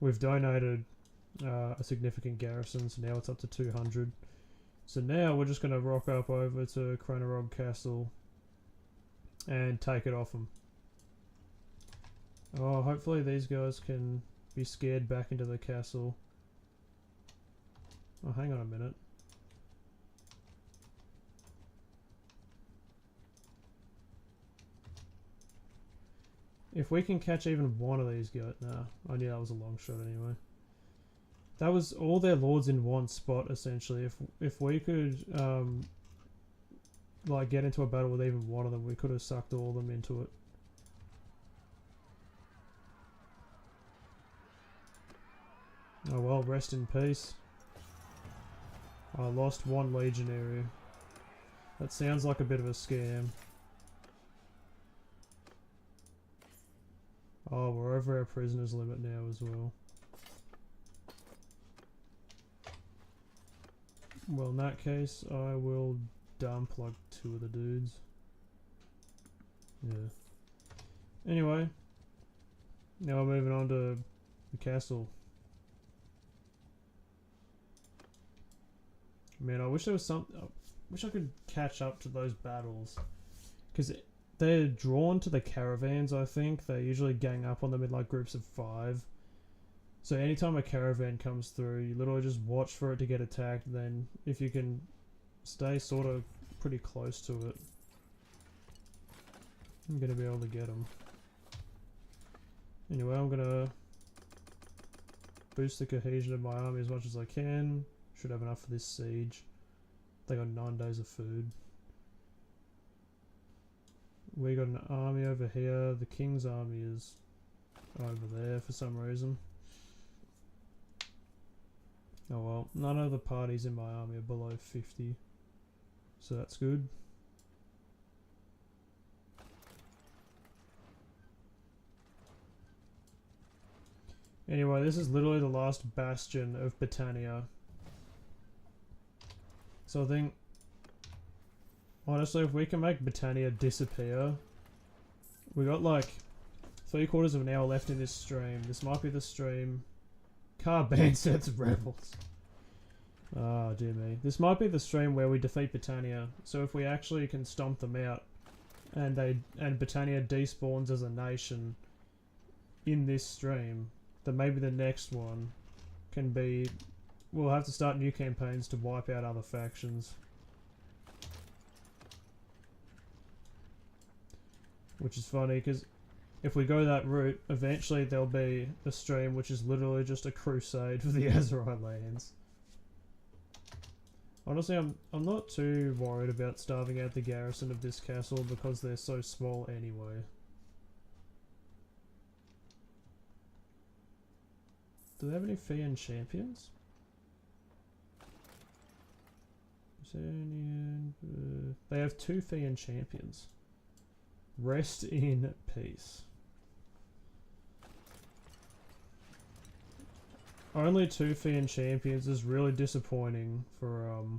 We've donated a significant garrison, so now it's up to 200. So now we're just going to rock up over to Kronorog Castle and take it off them. Oh, hopefully these guys can be scared back into the castle. Oh, hang on a minute. If we can catch even one of these guys... Nah, I knew that was a long shot anyway. That was all their lords in one spot, essentially. If we could, like, get into a battle with even one of them, we could have sucked all of them into it. Oh well, rest in peace. I lost one legionary. That sounds like a bit of a scam. Oh, we're over our prisoners limit now as well. Well, in that case, I will dump like 2 of the dudes. Yeah. Anyway, now we're moving on to the castle. Man, I wish there was something. I wish I could catch up to those battles, because they're drawn to the caravans. I think they usually gang up on them in like groups of 5. So anytime a caravan comes through, you literally just watch for it to get attacked. Then, if you can stay sort of pretty close to it, I'm gonna be able to get them. Anyway, I'm gonna boost the cohesion of my army as much as I can. Should have enough for this siege. They got 9 days of food. We got an army over here. The king's army is over there for some reason. Oh well, none of the parties in my army are below 50, so that's good. Anyway, this is literally the last bastion of Battania. So I think, honestly, if we can make Battania disappear, we got like 3/4 of an hour left in this stream. This might be the stream. Car ban sets rebels. Ah, dear me. This might be the stream where we defeat Battania. So if we actually can stomp them out, and Battania despawns as a nation in this stream, then maybe the next one can be... We'll have to start new campaigns to wipe out other factions. Which is funny, because if we go that route, eventually there'll be a stream which is literally just a crusade for the Azerite lands. Honestly, I'm not too worried about starving out the garrison of this castle because they're so small anyway. Do they have any Fian champions? They have 2 Fian champions. Rest in peace. Only 2 Fian champions is really disappointing for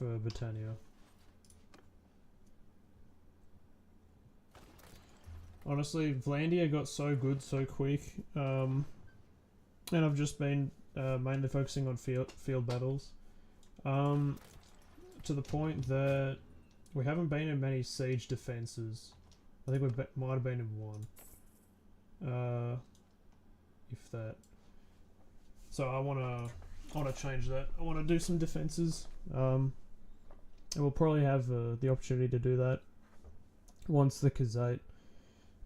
Battania. Honestly, Vlandia got so good so quick, and I've just been mainly focusing on field battles, to the point that we haven't been in many siege defenses. I think we might have been in 1. If that. So I wanna change that. I wanna do some defenses. And we'll probably have the opportunity to do that once the Khazate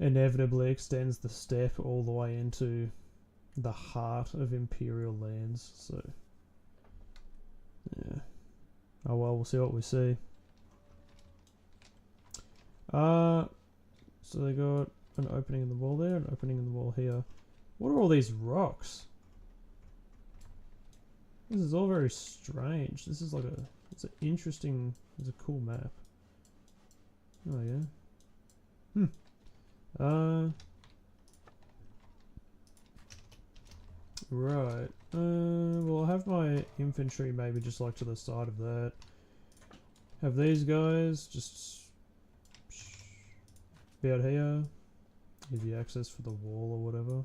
inevitably extends the steppe all the way into the heart of Imperial lands. So yeah. Oh well, we'll see what we see. So they got an opening in the wall there, an opening in the wall here. What are all these rocks? This is all very strange. This is like it's an interesting, it's a cool map. Oh yeah. Right. Well, I'll have my infantry maybe just like to the side of that. Have these guys just be out here. Give you access for the wall or whatever.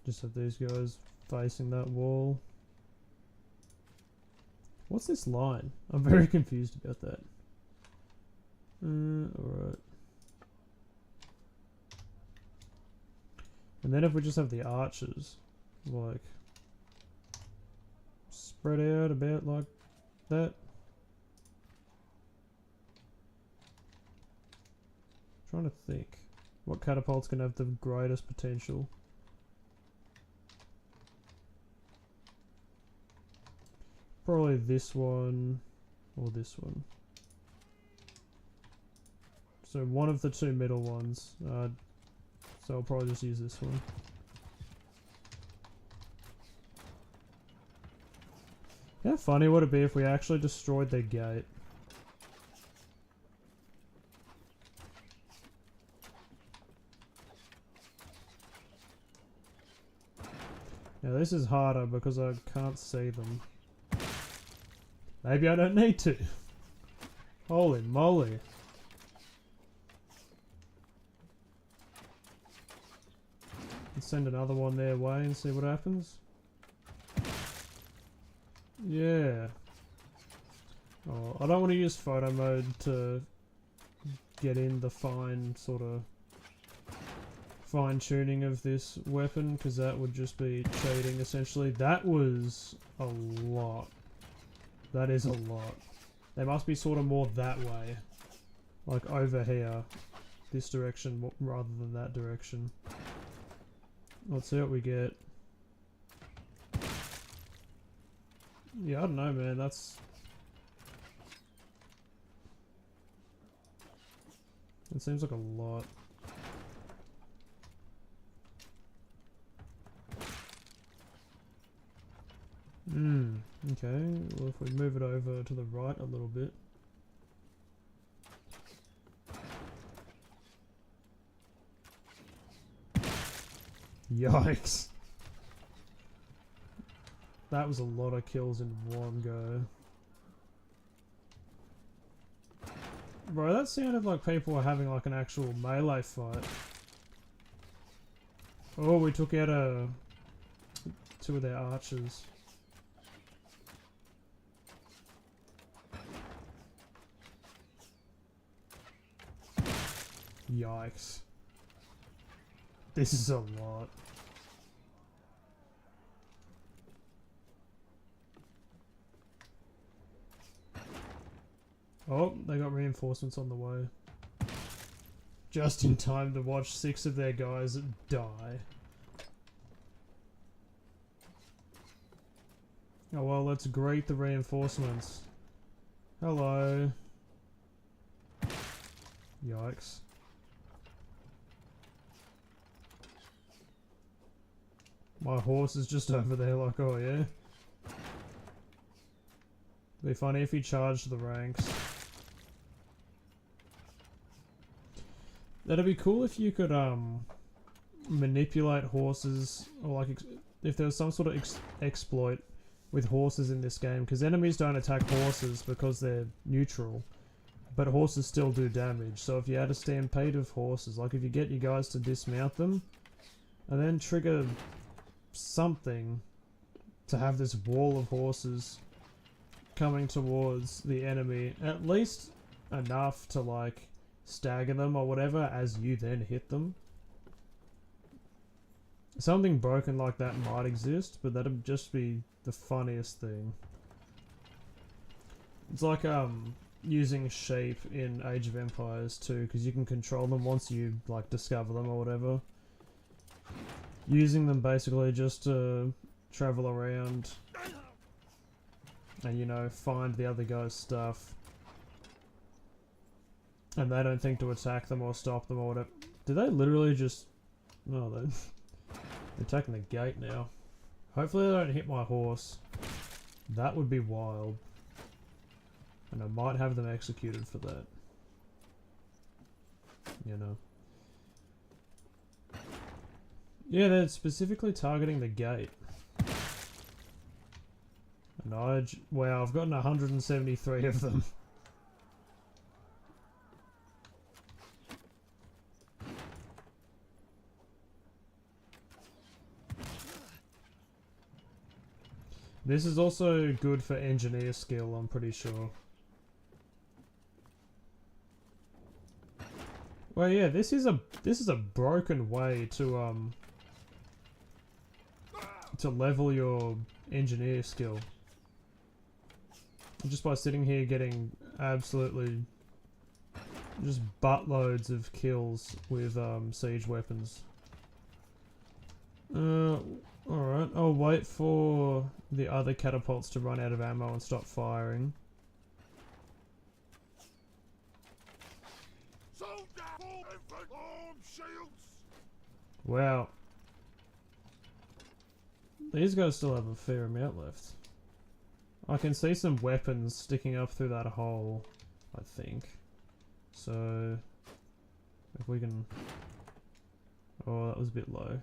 Just have these guys facing that wall. What's this line? I'm very confused about that. Alright. And then if we just have the archers, like, spread out about like that. Trying to think. What catapult's gonna have the greatest potential? Probably this one or this one. So one of the two middle ones. So I'll probably just use this one. How funny would it be if we actually destroyed their gate? Now this is harder because I can't see them. Maybe I don't need to. Holy moly. Let's send another one their way and see what happens. Yeah. Oh, I don't want to use photo mode to get in the fine sort of fine tuning of this weapon, because that would just be cheating essentially. That was a lot. That is a lot. They must be sort of more that way. Like over here. This direction rather than that direction. Let's see what we get. Yeah, I don't know, man. That's... It seems like a lot. Okay. Well, if we move it over to the right a little bit. Yikes. That was a lot of kills in one go. Bro, that sounded like people were having like an actual melee fight. Oh, we took out two of their archers. Yikes. This is a lot. Oh, they got reinforcements on the way. Just in time to watch 6 of their guys die. Oh well, let's greet the reinforcements. Hello. Yikes. My horse is just over there like, oh yeah. It'd be funny if he charged the ranks. That'd be cool if you could manipulate horses, or like if there was some sort of exploit with horses in this game, because enemies don't attack horses because they're neutral, but horses still do damage. So if you had a stampede of horses, like if you get your guys to dismount them and then trigger something to have this wall of horses coming towards the enemy, at least enough to like stagger them or whatever as you then hit them. Something broken like that might exist, but that'd just be the funniest thing. It's like using sheep in Age of Empires too, because you can control them once you like discover them or whatever. Using them basically just to travel around and, you know, find the other guy's stuff. And they don't think to attack them or stop them or whatever. Did they literally just... No, They're attacking the gate now. Hopefully they don't hit my horse. That would be wild. And I might have them executed for that. You know. Yeah, they're specifically targeting the gate. And wow, I've gotten 173 of them. This is also good for engineer skill, I'm pretty sure. Well, yeah, this is a broken way to level your engineer skill. Just by sitting here getting absolutely just buttloads of kills with siege weapons. Alright, I'll wait for the other catapults to run out of ammo and stop firing. Wow. These guys still have a fair amount left. I can see some weapons sticking up through that hole, I think. So, if we can... Oh, that was a bit low.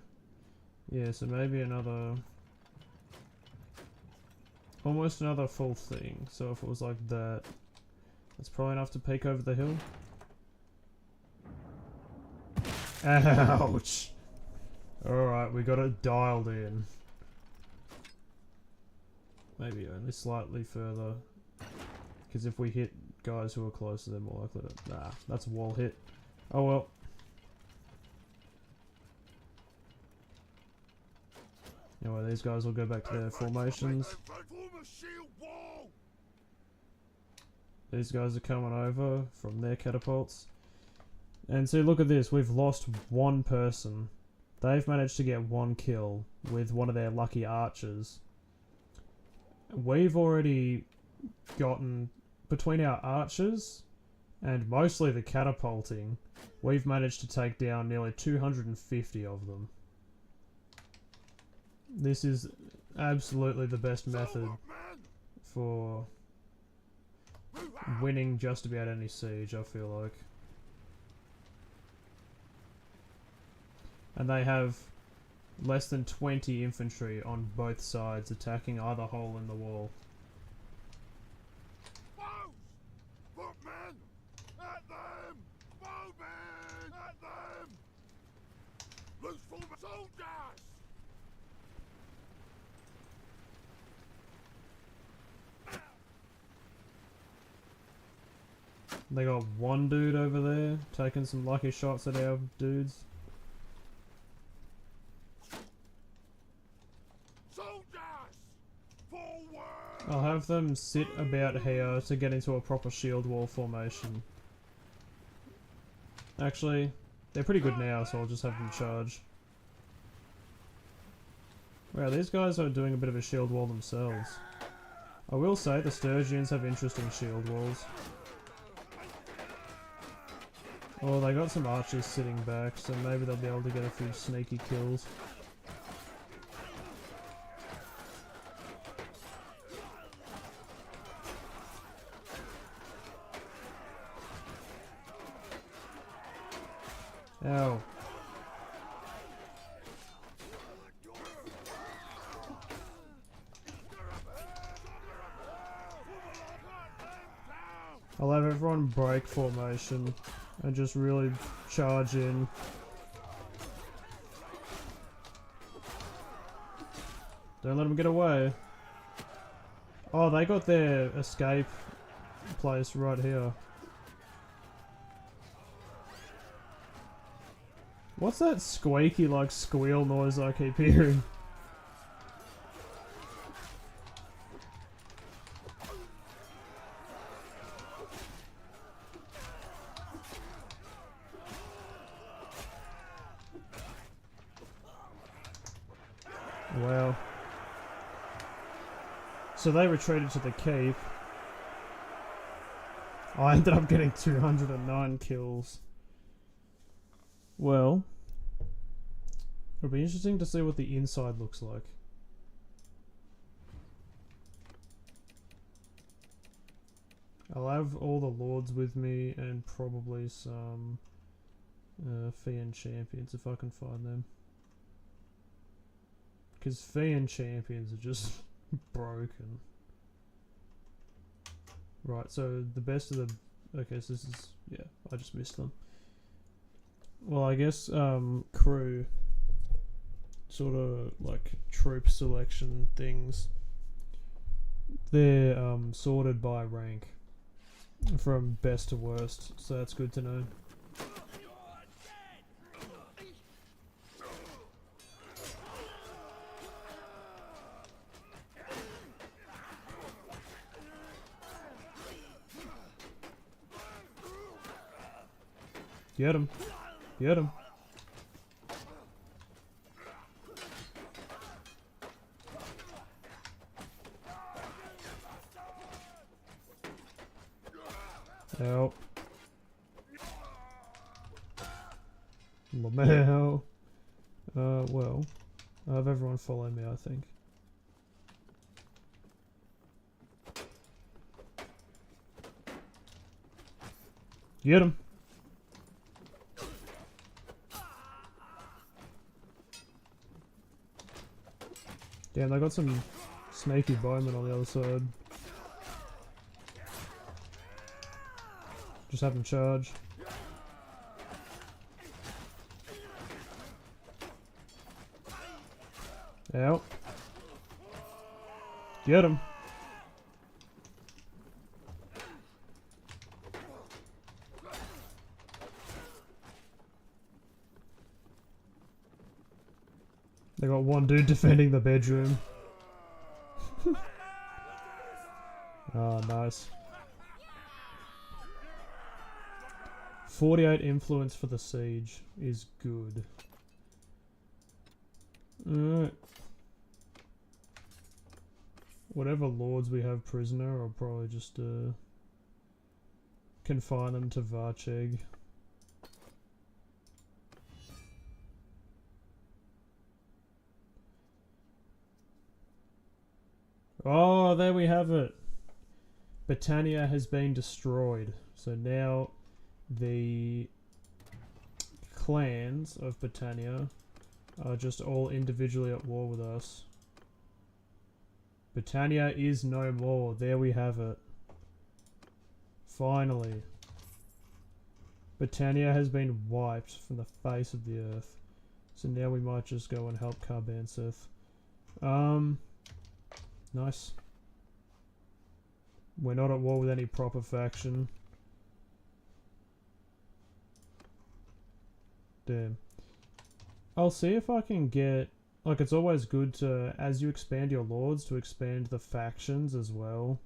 Yeah, so maybe another... Almost another full thing. So if it was like that, that's probably enough to peek over the hill. Ouch! Alright, we got it dialed in. Maybe only slightly further. Because if we hit guys who are closer, they're more likely to... Nah, that's a wall hit. Oh well. Anyway, these guys will go back to their formations. These guys are coming over from their catapults. And see, look at this. We've lost one person. They've managed to get one kill with one of their lucky archers. We've already gotten, between our archers and mostly the catapulting, we've managed to take down nearly 250 of them. This is absolutely the best method for winning just about any siege, I feel like. And they have less than 20 infantry on both sides attacking either hole in the wall. Footmen! At them! Bowmen! At them! Loose form soldiers! They got one dude over there taking some lucky shots at our dudes. I'll have them sit about here to get into a proper shield wall formation. Actually, they're pretty good now, so I'll just have them charge. Wow, these guys are doing a bit of a shield wall themselves. I will say the Sturgians have interesting shield walls. Oh, they got some archers sitting back, so maybe they'll be able to get a few sneaky kills. Ow. I'll have everyone break formation and just really charge in. Don't let them get away. Oh, they got their escape place right here. What's that squeaky, like, squeal noise I keep hearing? Wow. So they retreated to the keep. I ended up getting 209 kills. Well, It'll be interesting to see what the inside looks like. I'll have all the lords with me and probably some Fiend champions if I can find them. Because Fiend champions are just broken. Right, so the best of the... Okay, so this is... Yeah, I just missed them. Well, I guess crew... Sort of like troop selection things. They're sorted by rank. From best to worst, so that's good to know. Get him. Get him. Help. Lamau. Well, I have everyone follow me, I think. Get him. Damn, they got some snaky bowmen on the other side. Just have them charge. Out. Get him. They got one dude defending the bedroom. Oh, nice. 48 influence for the siege is good. Alright. Whatever lords we have prisoner, I'll probably just confine them to Varcheg. Oh, there we have it. Battania has been destroyed. So now the clans of Battania are just all individually at war with us. Battania is no more. There we have it. Finally. Battania has been wiped from the face of the earth. So now we might just go and help Carbanseth. Nice. We're not at war with any proper faction. Damn. I'll see if I can get... Like, it's always good to, as you expand your lords, to expand the factions as well.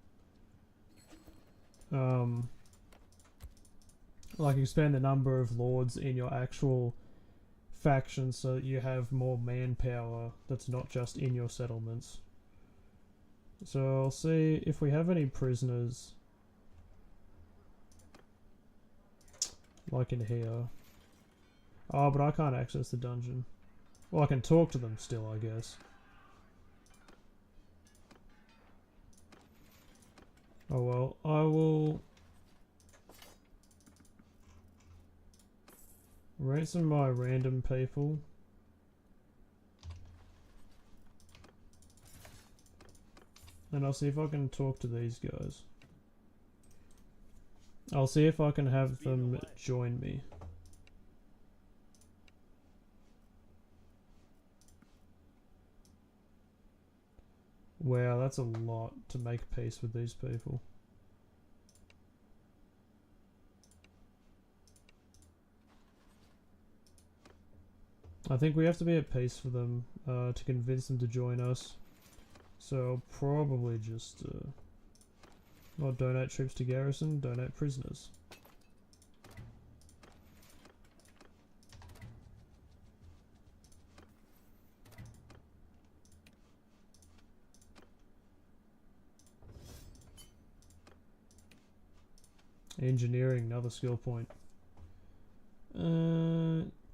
Like, expand the number of lords in your actual faction so that you have more manpower that's not just in your settlements. So I'll see if we have any prisoners. Like in here. Oh, but I can't access the dungeon. Well, I can talk to them still, I guess. Oh well, I will ransom my random people. And I'll see if I can talk to these guys. I'll see if I can have them join me. Wow, that's a lot to make peace with these people. I think we have to be at peace for them to convince them to join us. So I'll probably just not donate troops to garrison, donate prisoners. Engineering, another skill point.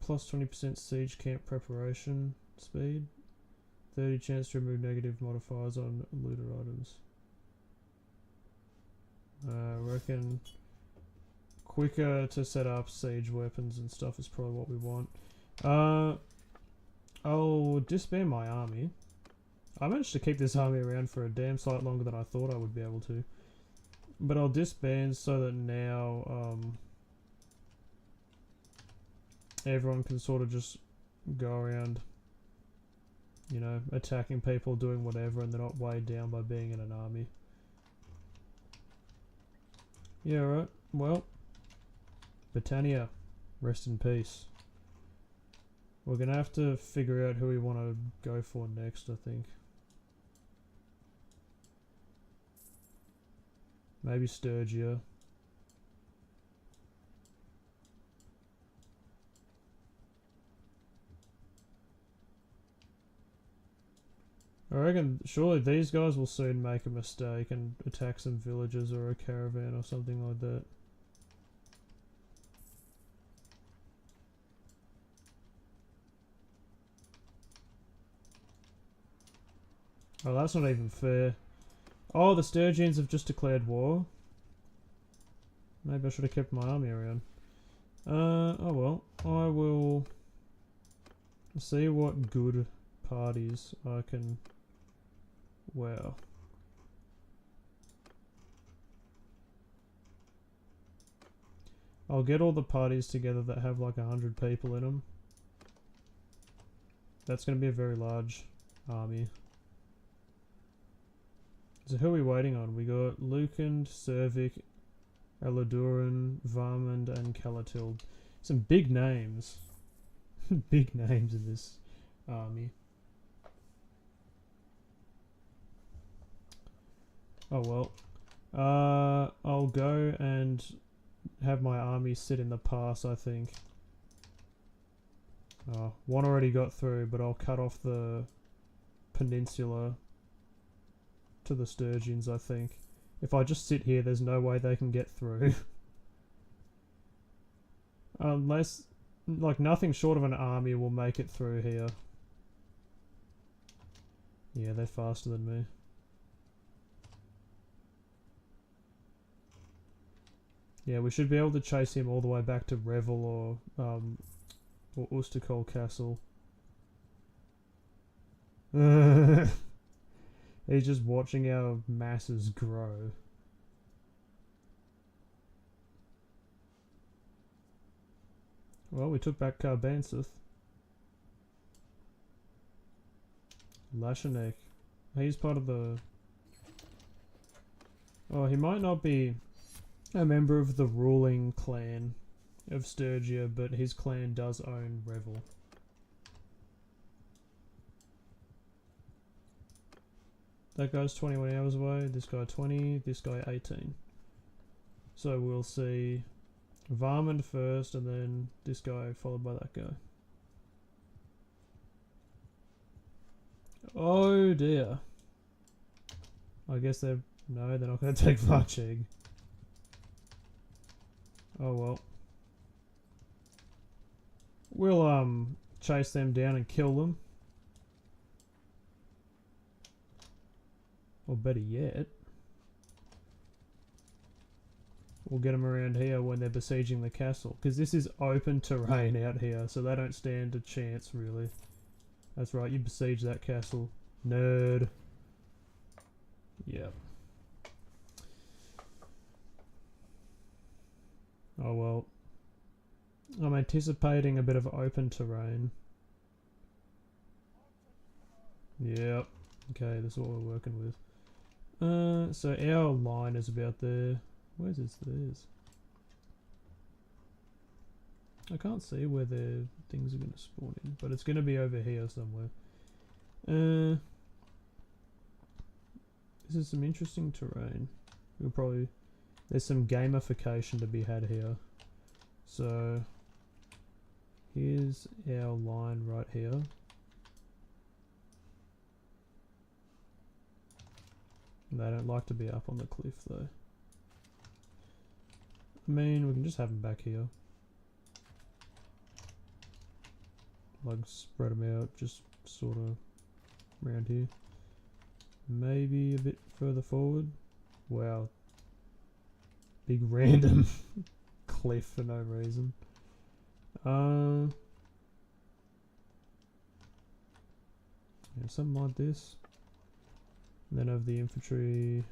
plus 20% siege camp preparation speed. 30 chance to remove negative modifiers on looter items. I reckon quicker to set up siege weapons and stuff is probably what we want. I'll disband my army. I managed to keep this army around for a damn sight longer than I thought I would be able to. But I'll disband so that now everyone can sort of just go around, you know, attacking people, doing whatever, and they're not weighed down by being in an army. Yeah, right. Well, Battania, rest in peace. We're gonna have to figure out who we want to go for next, I think. Maybe Sturgia. I reckon surely these guys will soon make a mistake and attack some villages or a caravan or something like that. Oh, that's not even fair. Oh, the Sturgians have just declared war. Maybe I should have kept my army around. Oh well. I will see what good parties I can... Wow. I'll get all the parties together that have like 100 people in them. That's going to be a very large army. So who are we waiting on? We got Lukand, Servik, Eladuran, Varmund, and Calatil. Some big names. Big names in this army. Oh well. I'll go and have my army sit in the pass, I think. Oh, one already got through, but I'll cut off the peninsula to the Sturgians, I think. If I just sit here, there's no way they can get through. Unless, like, nothing short of an army will make it through here. Yeah, they're faster than me. Yeah, we should be able to chase him all the way back to Revel or Ustakol Castle. He's just watching our masses grow. Well, we took back Karbanseth. Lashanek. He's part of the... Oh, he might not be a member of the ruling clan of Sturgia, but his clan does own Revel. That guy's 21 hours away, this guy 20, this guy 18. So we'll see Varmund first and then this guy followed by that guy. Oh dear. I guess they're... No, they're not going to take Varcheg. Oh well. We'll chase them down and kill them. Or better yet, we'll get them around here when they're besieging the castle. Because this is open terrain out here, so they don't stand a chance, really. That's right, you besiege that castle. Nerd. Yep. Oh well. I'm anticipating a bit of open terrain. Yep. Okay, that's what we're working with. So our line is about there. Where's this theirs? I can't see where their things are going to spawn in, but it's going to be over here somewhere. This is some interesting terrain. We'll probably... There's some gamification to be had here. So here's our line right here. They don't like to be up on the cliff though. I mean, we can just have them back here. like spread them out, just sort of around here. Maybe a bit further forward. Wow. Big random cliff for no reason. Yeah, something like this. And then have the infantry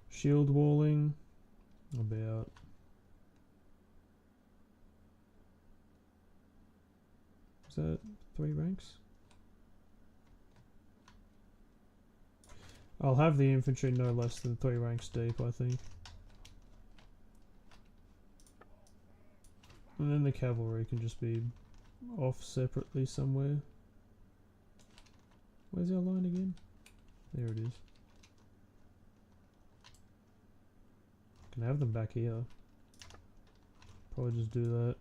shield walling about is that 3 ranks? I'll have the infantry no less than 3 ranks deep, I think. And then the cavalry can just be off separately somewhere. Where's our line again? There it is. Can have them back here. Probably just do that.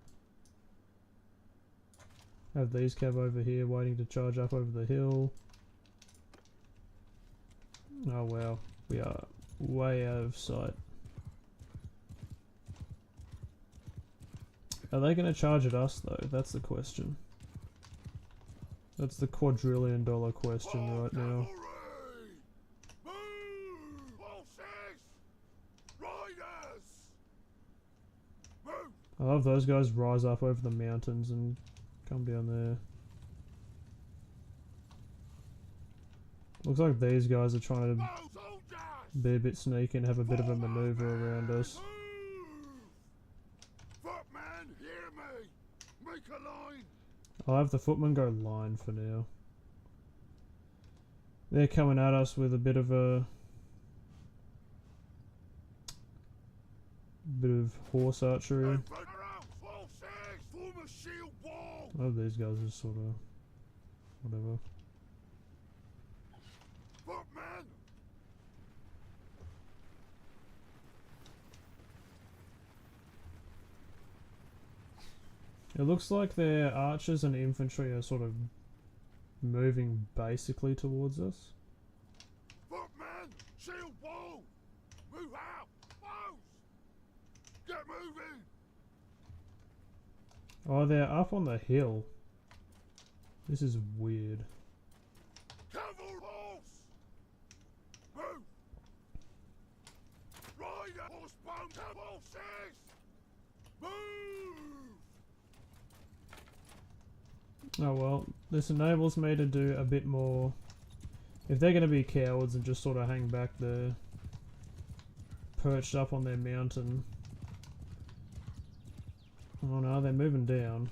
Have these cav over here waiting to charge up over the hill. Oh wow, we are way out of sight. Are they going to charge at us though? That's the question. That's the quadrillion-dollar question right now. I love those guys rise up over the mountains and come down there. Looks like these guys are trying to be a bit sneaky and have a bit of a maneuver around us. Footman, hear me! Make a line! I'll have the footmen go line for now. They're coming at us with a bit of horse archery. Oh, these guys are sort of whatever. Footman! It looks like their archers and infantry are sort of moving basically towards us. Footman! Shield wall! Move out! Bows! Get moving! Oh, they're up on the hill. This is weird. Cavalry horse! Move! Rider! Horse-bound horses! Move! Oh well, this enables me to do a bit more. If they're going to be cowards and just sort of hang back there, perched up on their mountain. Oh no, they're moving down.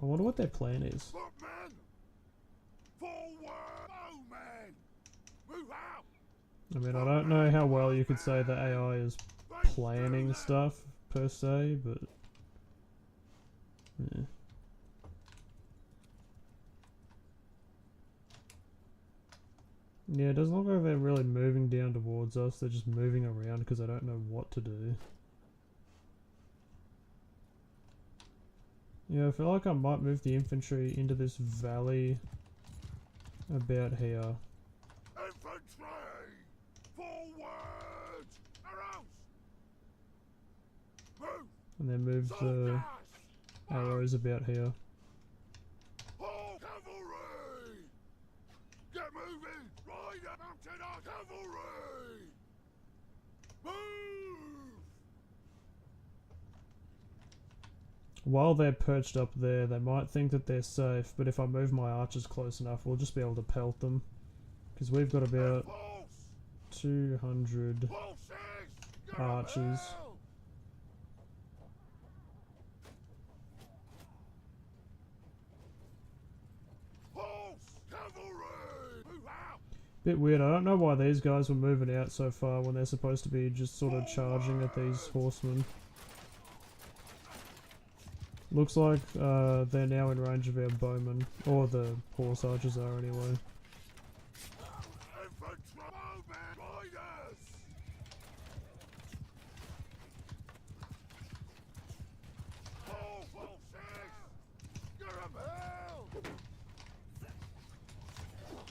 I wonder what their plan is. Footman! Forward! Oh man! Move out! I mean, I don't know how well you could say the AI is planning stuff, per se, but... yeah. Yeah, it doesn't look like they're really moving down towards us, they're just moving around because I don't know what to do. Yeah, I feel like I might move the infantry into this valley about here. Infantry! Forward! Arrows! Move! And then move the arrows about here. All cavalry! Get moving! Rider! Mounted our cavalry! Move! While they're perched up there, they might think that they're safe, but if I move my archers close enough, we'll just be able to pelt them. Because we've got about 200 archers. Bit weird, I don't know why these guys were moving out so far when they're supposed to be just sort of charging at these horsemen. Looks like they're now in range of our bowmen, or the horse archers are anyway.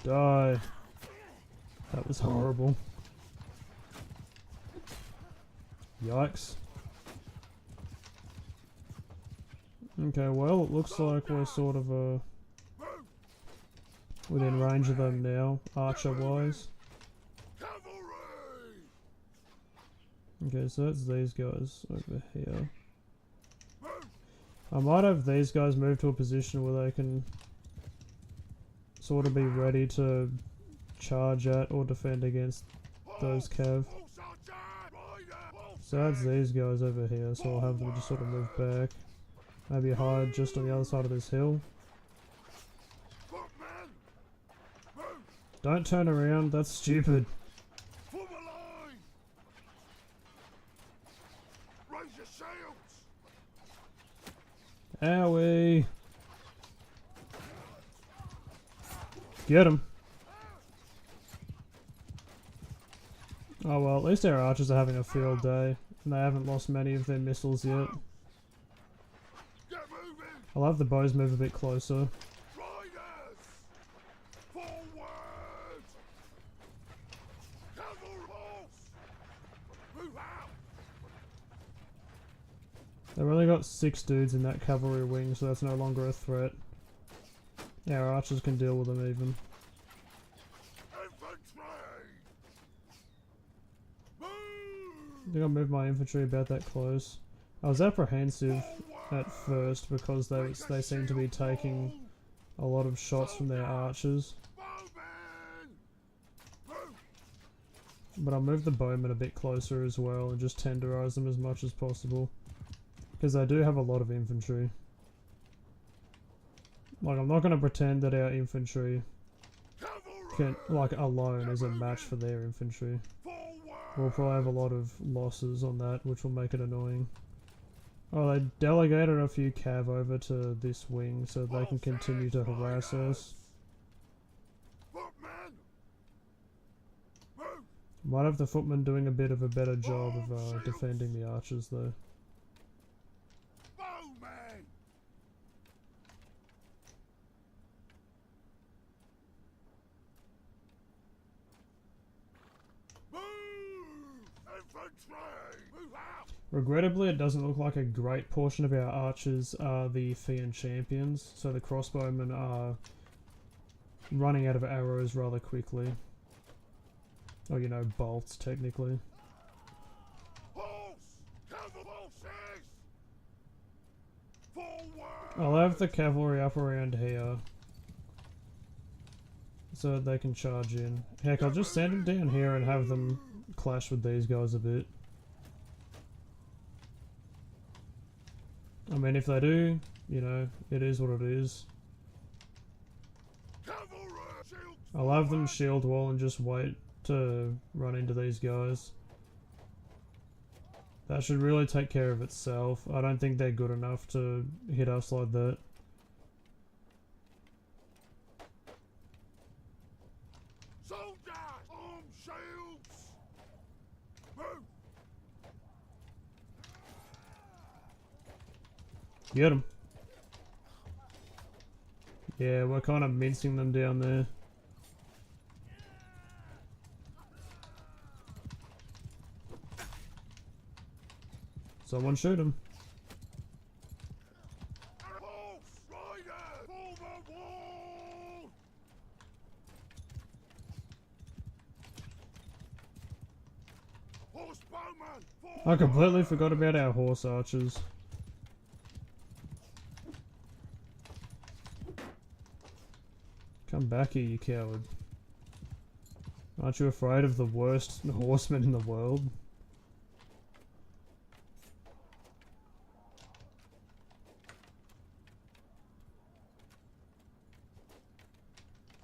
Die. That was horrible. Yikes. Okay, well, it looks like we're sort of within range of them now, archer-wise. Cavalry! Okay, so that's these guys over here. I might have these guys move to a position where they can sort of be ready to charge at or defend against those cav. So that's these guys over here, so I'll have them just sort of move back. Maybe hide just on the other side of this hill. Don't turn around, that's stupid. Form a line! Raise your sails! Owie! Get him! Oh well, at least our archers are having a field day, and they haven't lost many of their missiles yet. Get moving! I'll have the bows move a bit closer. Riders! Forward! Cavalry horse! Move out! They've only got 6 dudes in that cavalry wing, so that's no longer a threat. Our archers can deal with them even. Infantry! I Move! think I'll move my infantry about that close. I was apprehensive at first because they seem to be taking a lot of shots from their archers. Bowmen! Move! But I'll move the bowmen a bit closer as well and just tenderize them as much as possible. Because they do have a lot of infantry. Like, I'm not going to pretend that our infantry can, like, alone is a match for their infantry. We'll probably have a lot of losses on that, which will make it annoying. Oh, they delegated a few cav over to this wing so they can continue to harass us. Footmen! Move! Might have the footmen doing a bit of a better job of defending the archers though. Bowmen! Move! Infantry! Move out! Regrettably, it doesn't look like a great portion of our archers are the Fian champions, so the crossbowmen are running out of arrows rather quickly. Or, you know, bolts, technically. Horse! Cavalry horses! Forward! I'll have the cavalry up around here, so that they can charge in. Heck, I'll just send them down here and have them clash with these guys a bit. I mean, if they do, you know, it is what it is. Cavalry! Shields I'll have them forward! shield wall and just wait to run into these guys. That should really take care of itself. I don't think they're good enough to hit us like that. Soldier! Arm shields! Move! Get them. Yeah, we're kind of mincing them down there. Someone shoot him. Horse! Rider! Forward wall! Horse bowman! Forward! I completely forgot about our horse archers. Come back here, you coward. Aren't you afraid of the worst horseman in the world?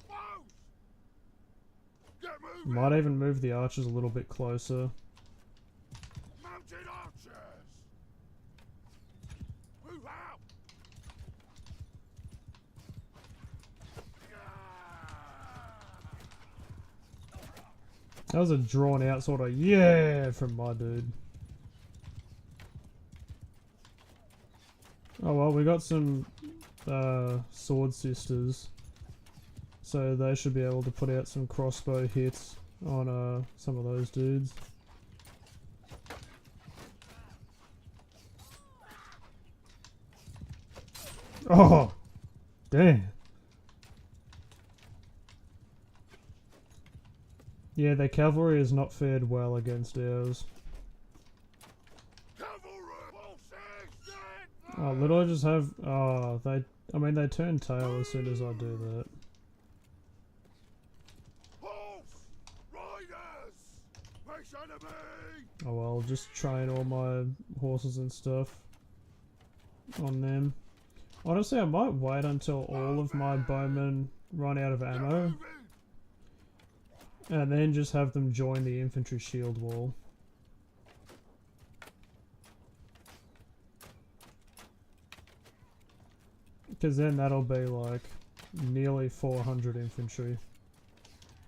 Bows! Get moving! Might even move the archers a little bit closer. Mounted archers! Move out! That was a drawn out sort of yeah from my dude. Oh well, we got some sword sisters, so they should be able to put out some crossbow hits on some of those dudes. Oh, damn. Yeah, their cavalry has not fared well against ours. Oh, literally just have... Oh, they... I mean, they turn tail as soon as I do that. Oh well, I'll just train all my horses and stuff on them. Honestly, I might wait until all of my bowmen run out of ammo. And then just have them join the infantry shield wall. Because then that'll be like nearly 400 infantry.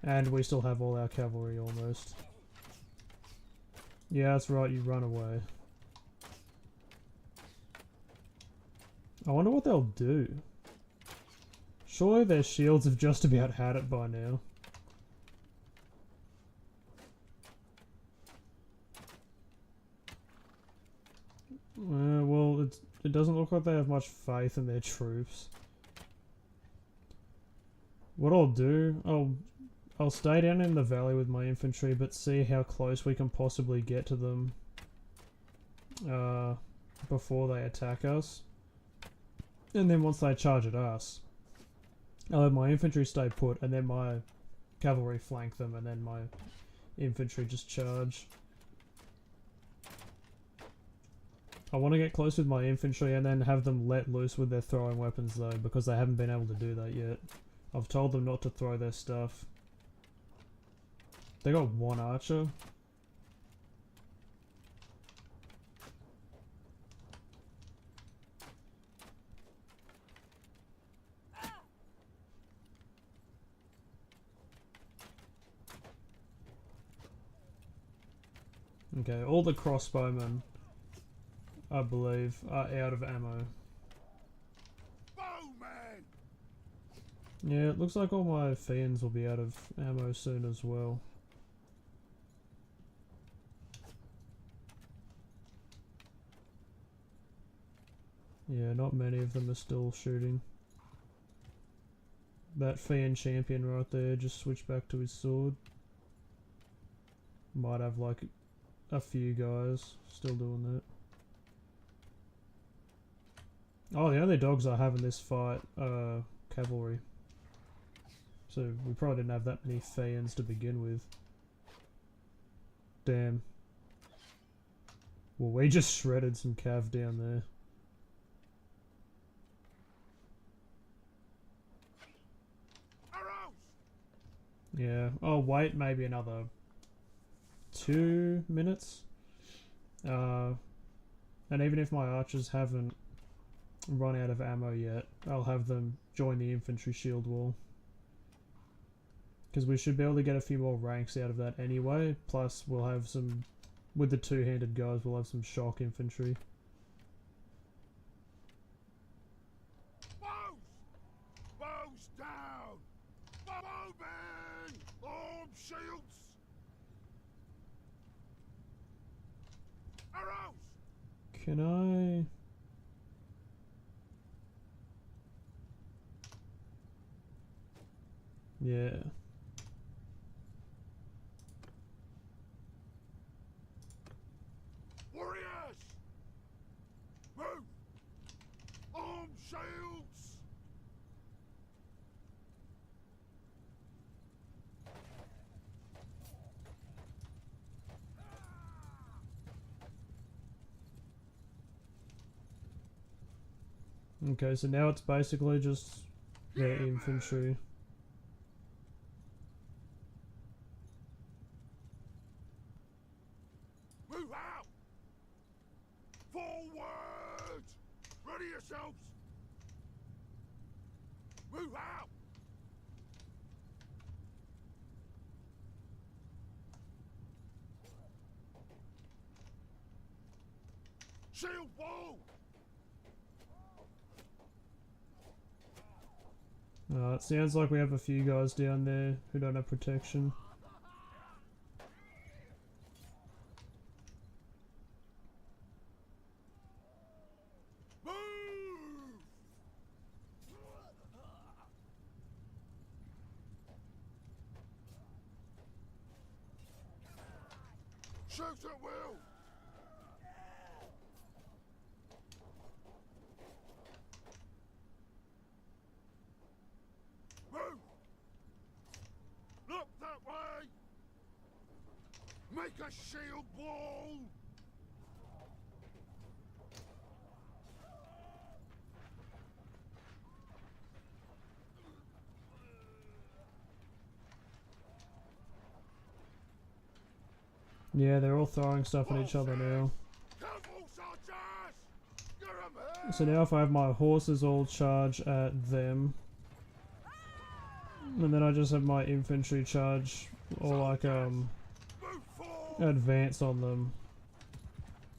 And we still have all our cavalry almost. Yeah, that's right, you run away. I wonder what they'll do. Surely their shields have just about had it by now. Well, it doesn't look like they have much faith in their troops. What I'll do, I'll stay down in the valley with my infantry, but see how close we can possibly get to them before they attack us. And then once they charge at us, I'll have my infantry stay put, and then my cavalry flank them, and then my infantry just charge. I want to get close with my infantry and then have them let loose with their throwing weapons though, because they haven't been able to do that yet. I've told them not to throw their stuff. They got one archer. Okay, all the crossbowmen, I believe, are out of ammo. Yeah, it looks like all my fiends will be out of ammo soon as well. Yeah, not many of them are still shooting. That Fiend champion right there just switched back to his sword. Might have like a few guys still doing that. Oh, the only dogs I have in this fight are cavalry. So we probably didn't have that many Fiends to begin with. Damn. Well, we just shredded some cav down there. Yeah, I'll wait maybe another 2 minutes. And even if my archers haven't run out of ammo yet, I'll have them join the infantry shield wall. Because we should be able to get a few more ranks out of that anyway. Plus we'll have some, with the two-handed guys, we'll have some shock infantry. Bows down! Bowmen! Arm shields! Arrows! Can I... Yeah. Warriors! Move! Arm shields! Okay, so now it's basically just their infantry. Move out! Forward! Ready yourselves! Move out! Shield wall! It sounds like we have a few guys down there who don't have protection. Move! at will. Move. Look that way. Make a shield wall. Yeah, they're all throwing stuff at each other now. Careful, soldiers. Get 'em here. So now if I have my horses all charge at them, and then I just have my infantry charge or like Move forward. advance on them,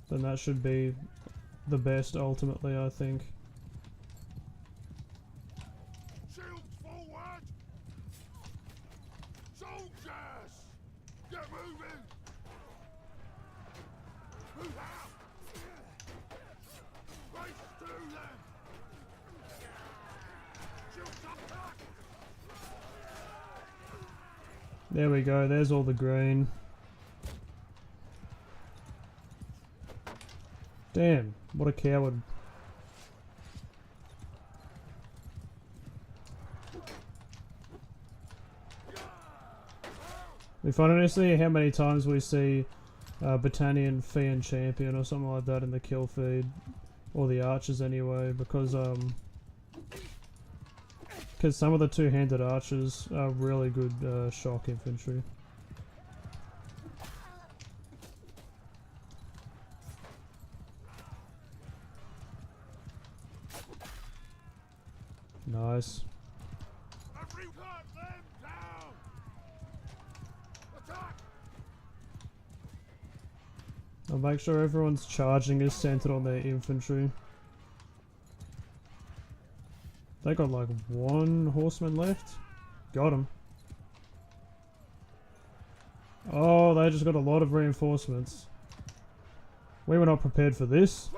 then that should be the best ultimately, I think. Shields forward. Soldiers. Get moving. Move out. Race through them. Shields up back. There we go, there's all the green. Damn, what a coward. We finally see how many times we see Battanian Fiend Champion or something like that in the kill feed. Or the archers anyway, because some of the two-handed archers are really good shock infantry. Nice. Every cut them down. Attack. I'll make sure everyone's charging is centered on their infantry. They got like one horseman left. Got him. Oh, they just got a lot of reinforcements. We were not prepared for this.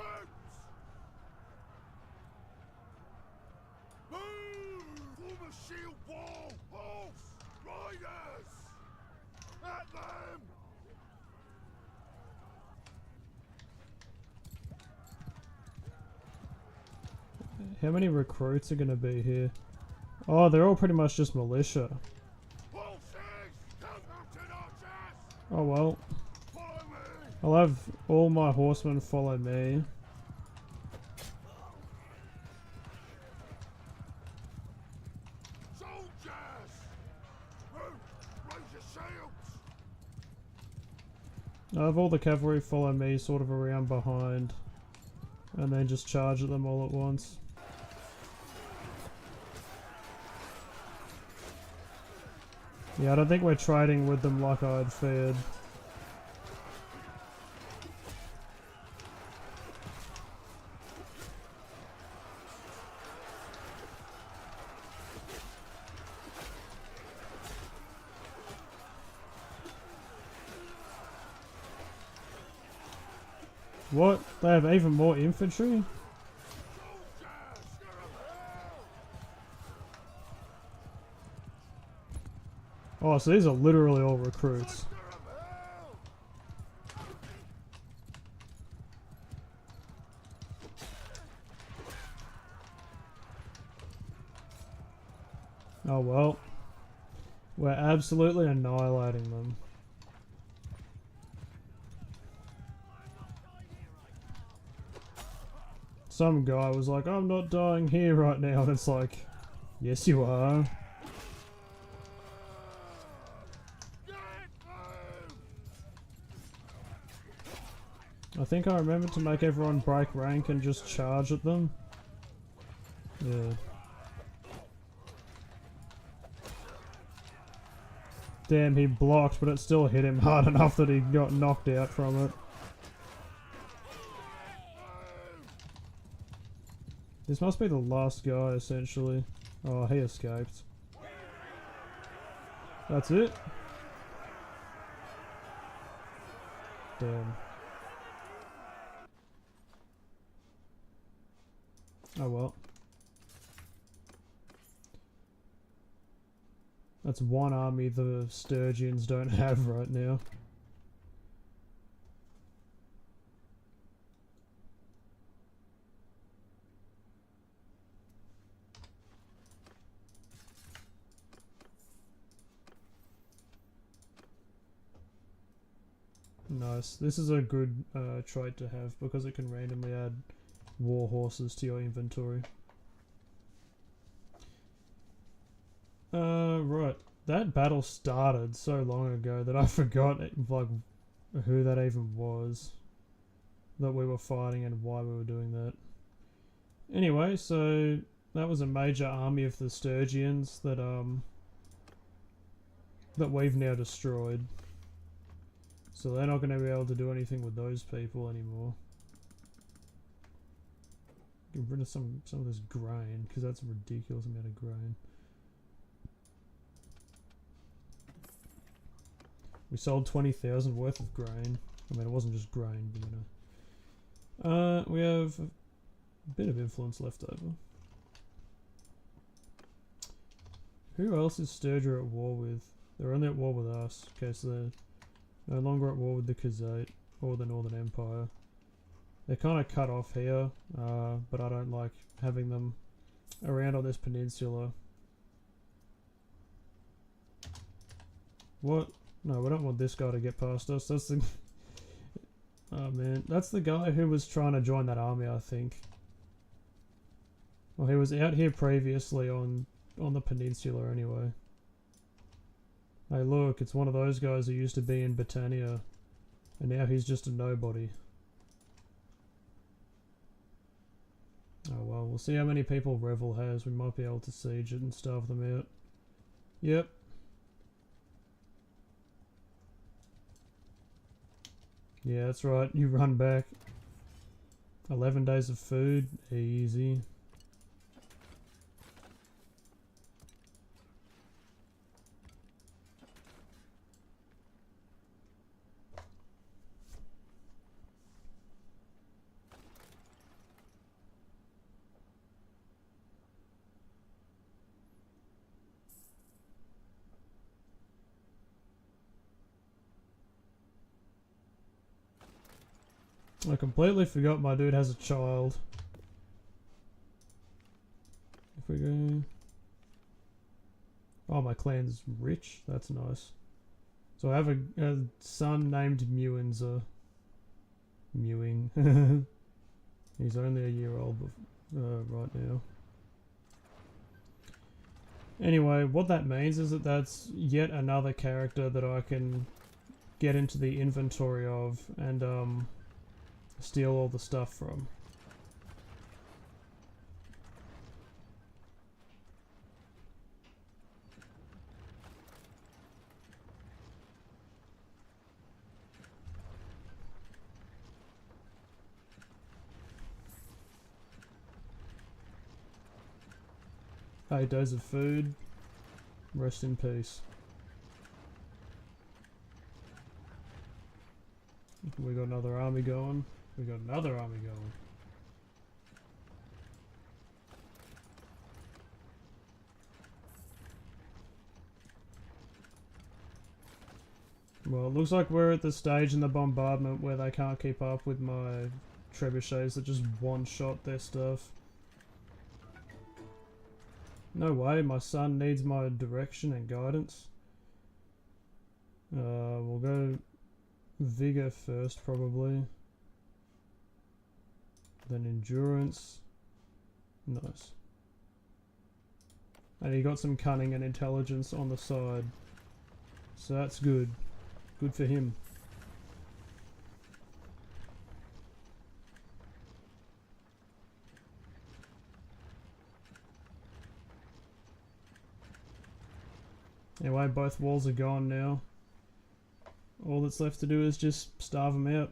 Move! Form a shield wall! Horse! Riders! At them! How many recruits are going to be here? Oh, they're all pretty much just militia. Horses! Mounted archers! Oh well. Follow me! I'll have all my horsemen follow me. Soldiers! Move! Raise your shields! I'll have all the cavalry follow me sort of around behind. And then just charge at them all at once. Yeah, I don't think we're trading with them like I'd feared. What? They have even more infantry? Oh, so these are literally all recruits. Oh well. We're absolutely annihilating them. Some guy was like, I'm not dying here right now, and it's like, yes you are. I think I remember to make everyone break rank and just charge at them. Yeah. Damn, he blocked, but it still hit him hard enough that he got knocked out from it. This must be the last guy, essentially. Oh, he escaped. That's it? Damn. Oh well. That's one army the Sturgians don't have right now. Nice. This is a good trait to have because it can randomly add war horses to your inventory. Right. That battle started so long ago that I forgot like who that even was that we were fighting and why we were doing that. Anyway, so that was a major army of the Sturgians that we've now destroyed. So they're not going to be able to do anything with those people anymore. Get rid of some of this grain, because that's a ridiculous amount of grain. We sold 20,000 worth of grain. I mean, it wasn't just grain, but you know. We have a bit of influence left over. Who else is Sturgia at war with? They're only at war with us. Okay, so they're no longer at war with the Khazate or the Northern Empire. They're kind of cut off here, but I don't like having them around on this peninsula. What? No, we don't want this guy to get past us. That's the... Oh man, that's the guy who was trying to join that army, I think. Well, he was out here previously on the peninsula anyway. Hey look, it's one of those guys who used to be in Battania, and now he's just a nobody. Oh well, we'll see how many people Revel has. We might be able to siege it and starve them out. Yep. Yeah, that's right, you run back. 11 days of food, easy. I completely forgot my dude has a child. If we go... Oh, my clan's rich. That's nice. So I have a son named Mewinzer. Mewing. He's only a year old right now. Anyway, what that means is that that's yet another character that I can get into the inventory of and steal all the stuff from. Hey, days of food. Rest in peace. We got another army going. We got another army going. Well, it looks like we're at the stage in the bombardment where they can't keep up with my trebuchets that just one-shot their stuff. No way, my son needs my direction and guidance. We'll go Vigor first, probably. Then Endurance. Nice. And he got some Cunning and Intelligence on the side. So that's good. Good for him. Anyway, both walls are gone now. All that's left to do is just starve them out.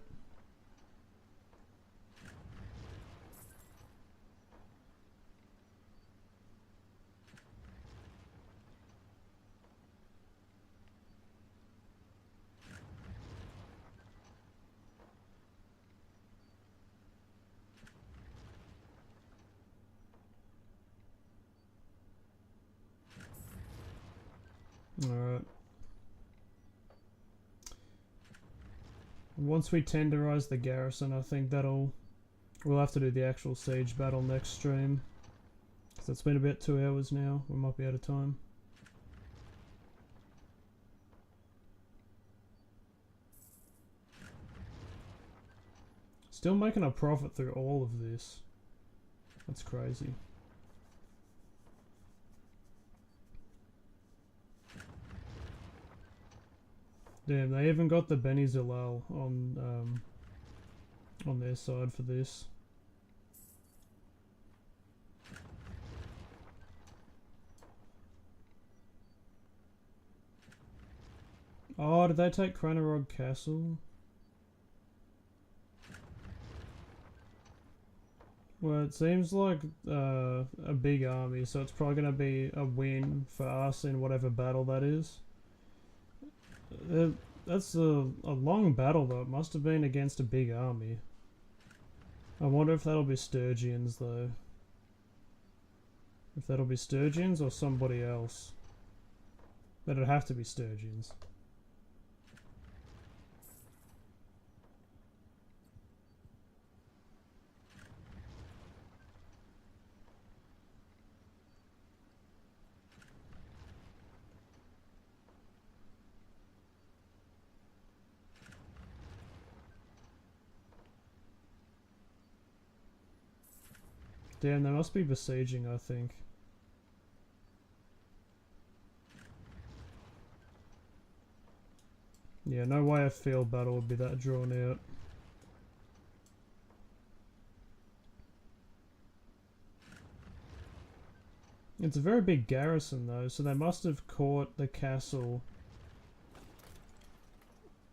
Alright. Once we tenderize the garrison, I think we'll have to do the actual siege battle next stream. So it's been about 2 hours now, we might be out of time. still making a profit through all of this. That's crazy. Damn, they even got the Beni Zalal on their side for this. Oh, did they take Cranarog Castle? Well, it seems like a big army, so it's probably going to be a win for us in whatever battle that is. That's a long battle though, it must have been against a big army. I wonder if that'll be Sturgians though. If that'll be Sturgians or somebody else. That'd have to be Sturgians. Damn, they must be besieging, I think. Yeah, no way a field battle would be that drawn out. It's a very big garrison though, so they must have caught the castle.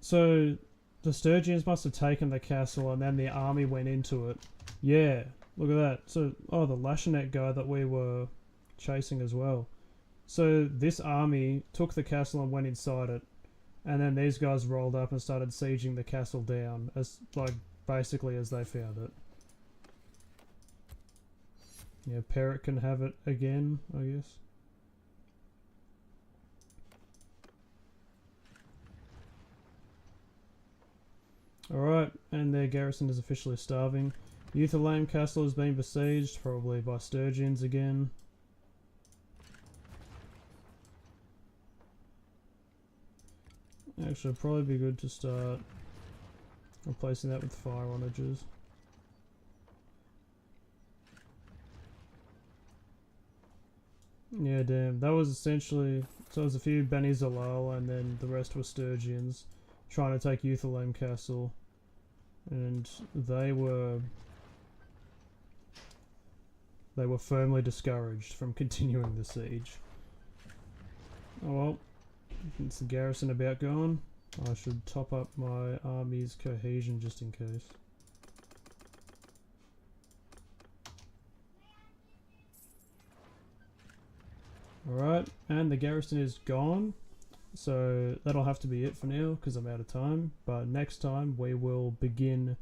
So the Sturgians must have taken the castle and then the army went into it. Yeah, look at that. So, oh, the Lashanet guy that we were chasing as well. So this army took the castle and went inside it. And then these guys rolled up and started sieging the castle down, as like basically as they found it. Yeah, Parrot can have it again, I guess. Alright, and their garrison is officially starving. Euthelame Castle has been besieged, probably by Sturgians again. Actually, it'd probably be good to start replacing that with fire onagers. Yeah, damn. That was essentially... So it was a few Beni Zalal and then the rest were Sturgians trying to take Euthelame Castle. And they were firmly discouraged from continuing the siege. Oh well. It's the garrison about gone. I should top up my army's cohesion just in case. Alright, and the garrison is gone. So that'll have to be it for now because I'm out of time. But next time we will begin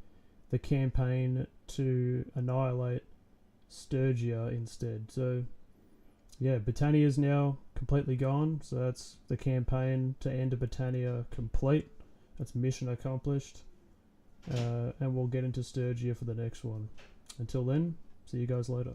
the campaign to annihilate Sturgia instead. So yeah, Battania is now completely gone, so that's the campaign to end Battania complete. That's mission accomplished. And we'll get into Sturgia for the next one. Until then, see you guys later.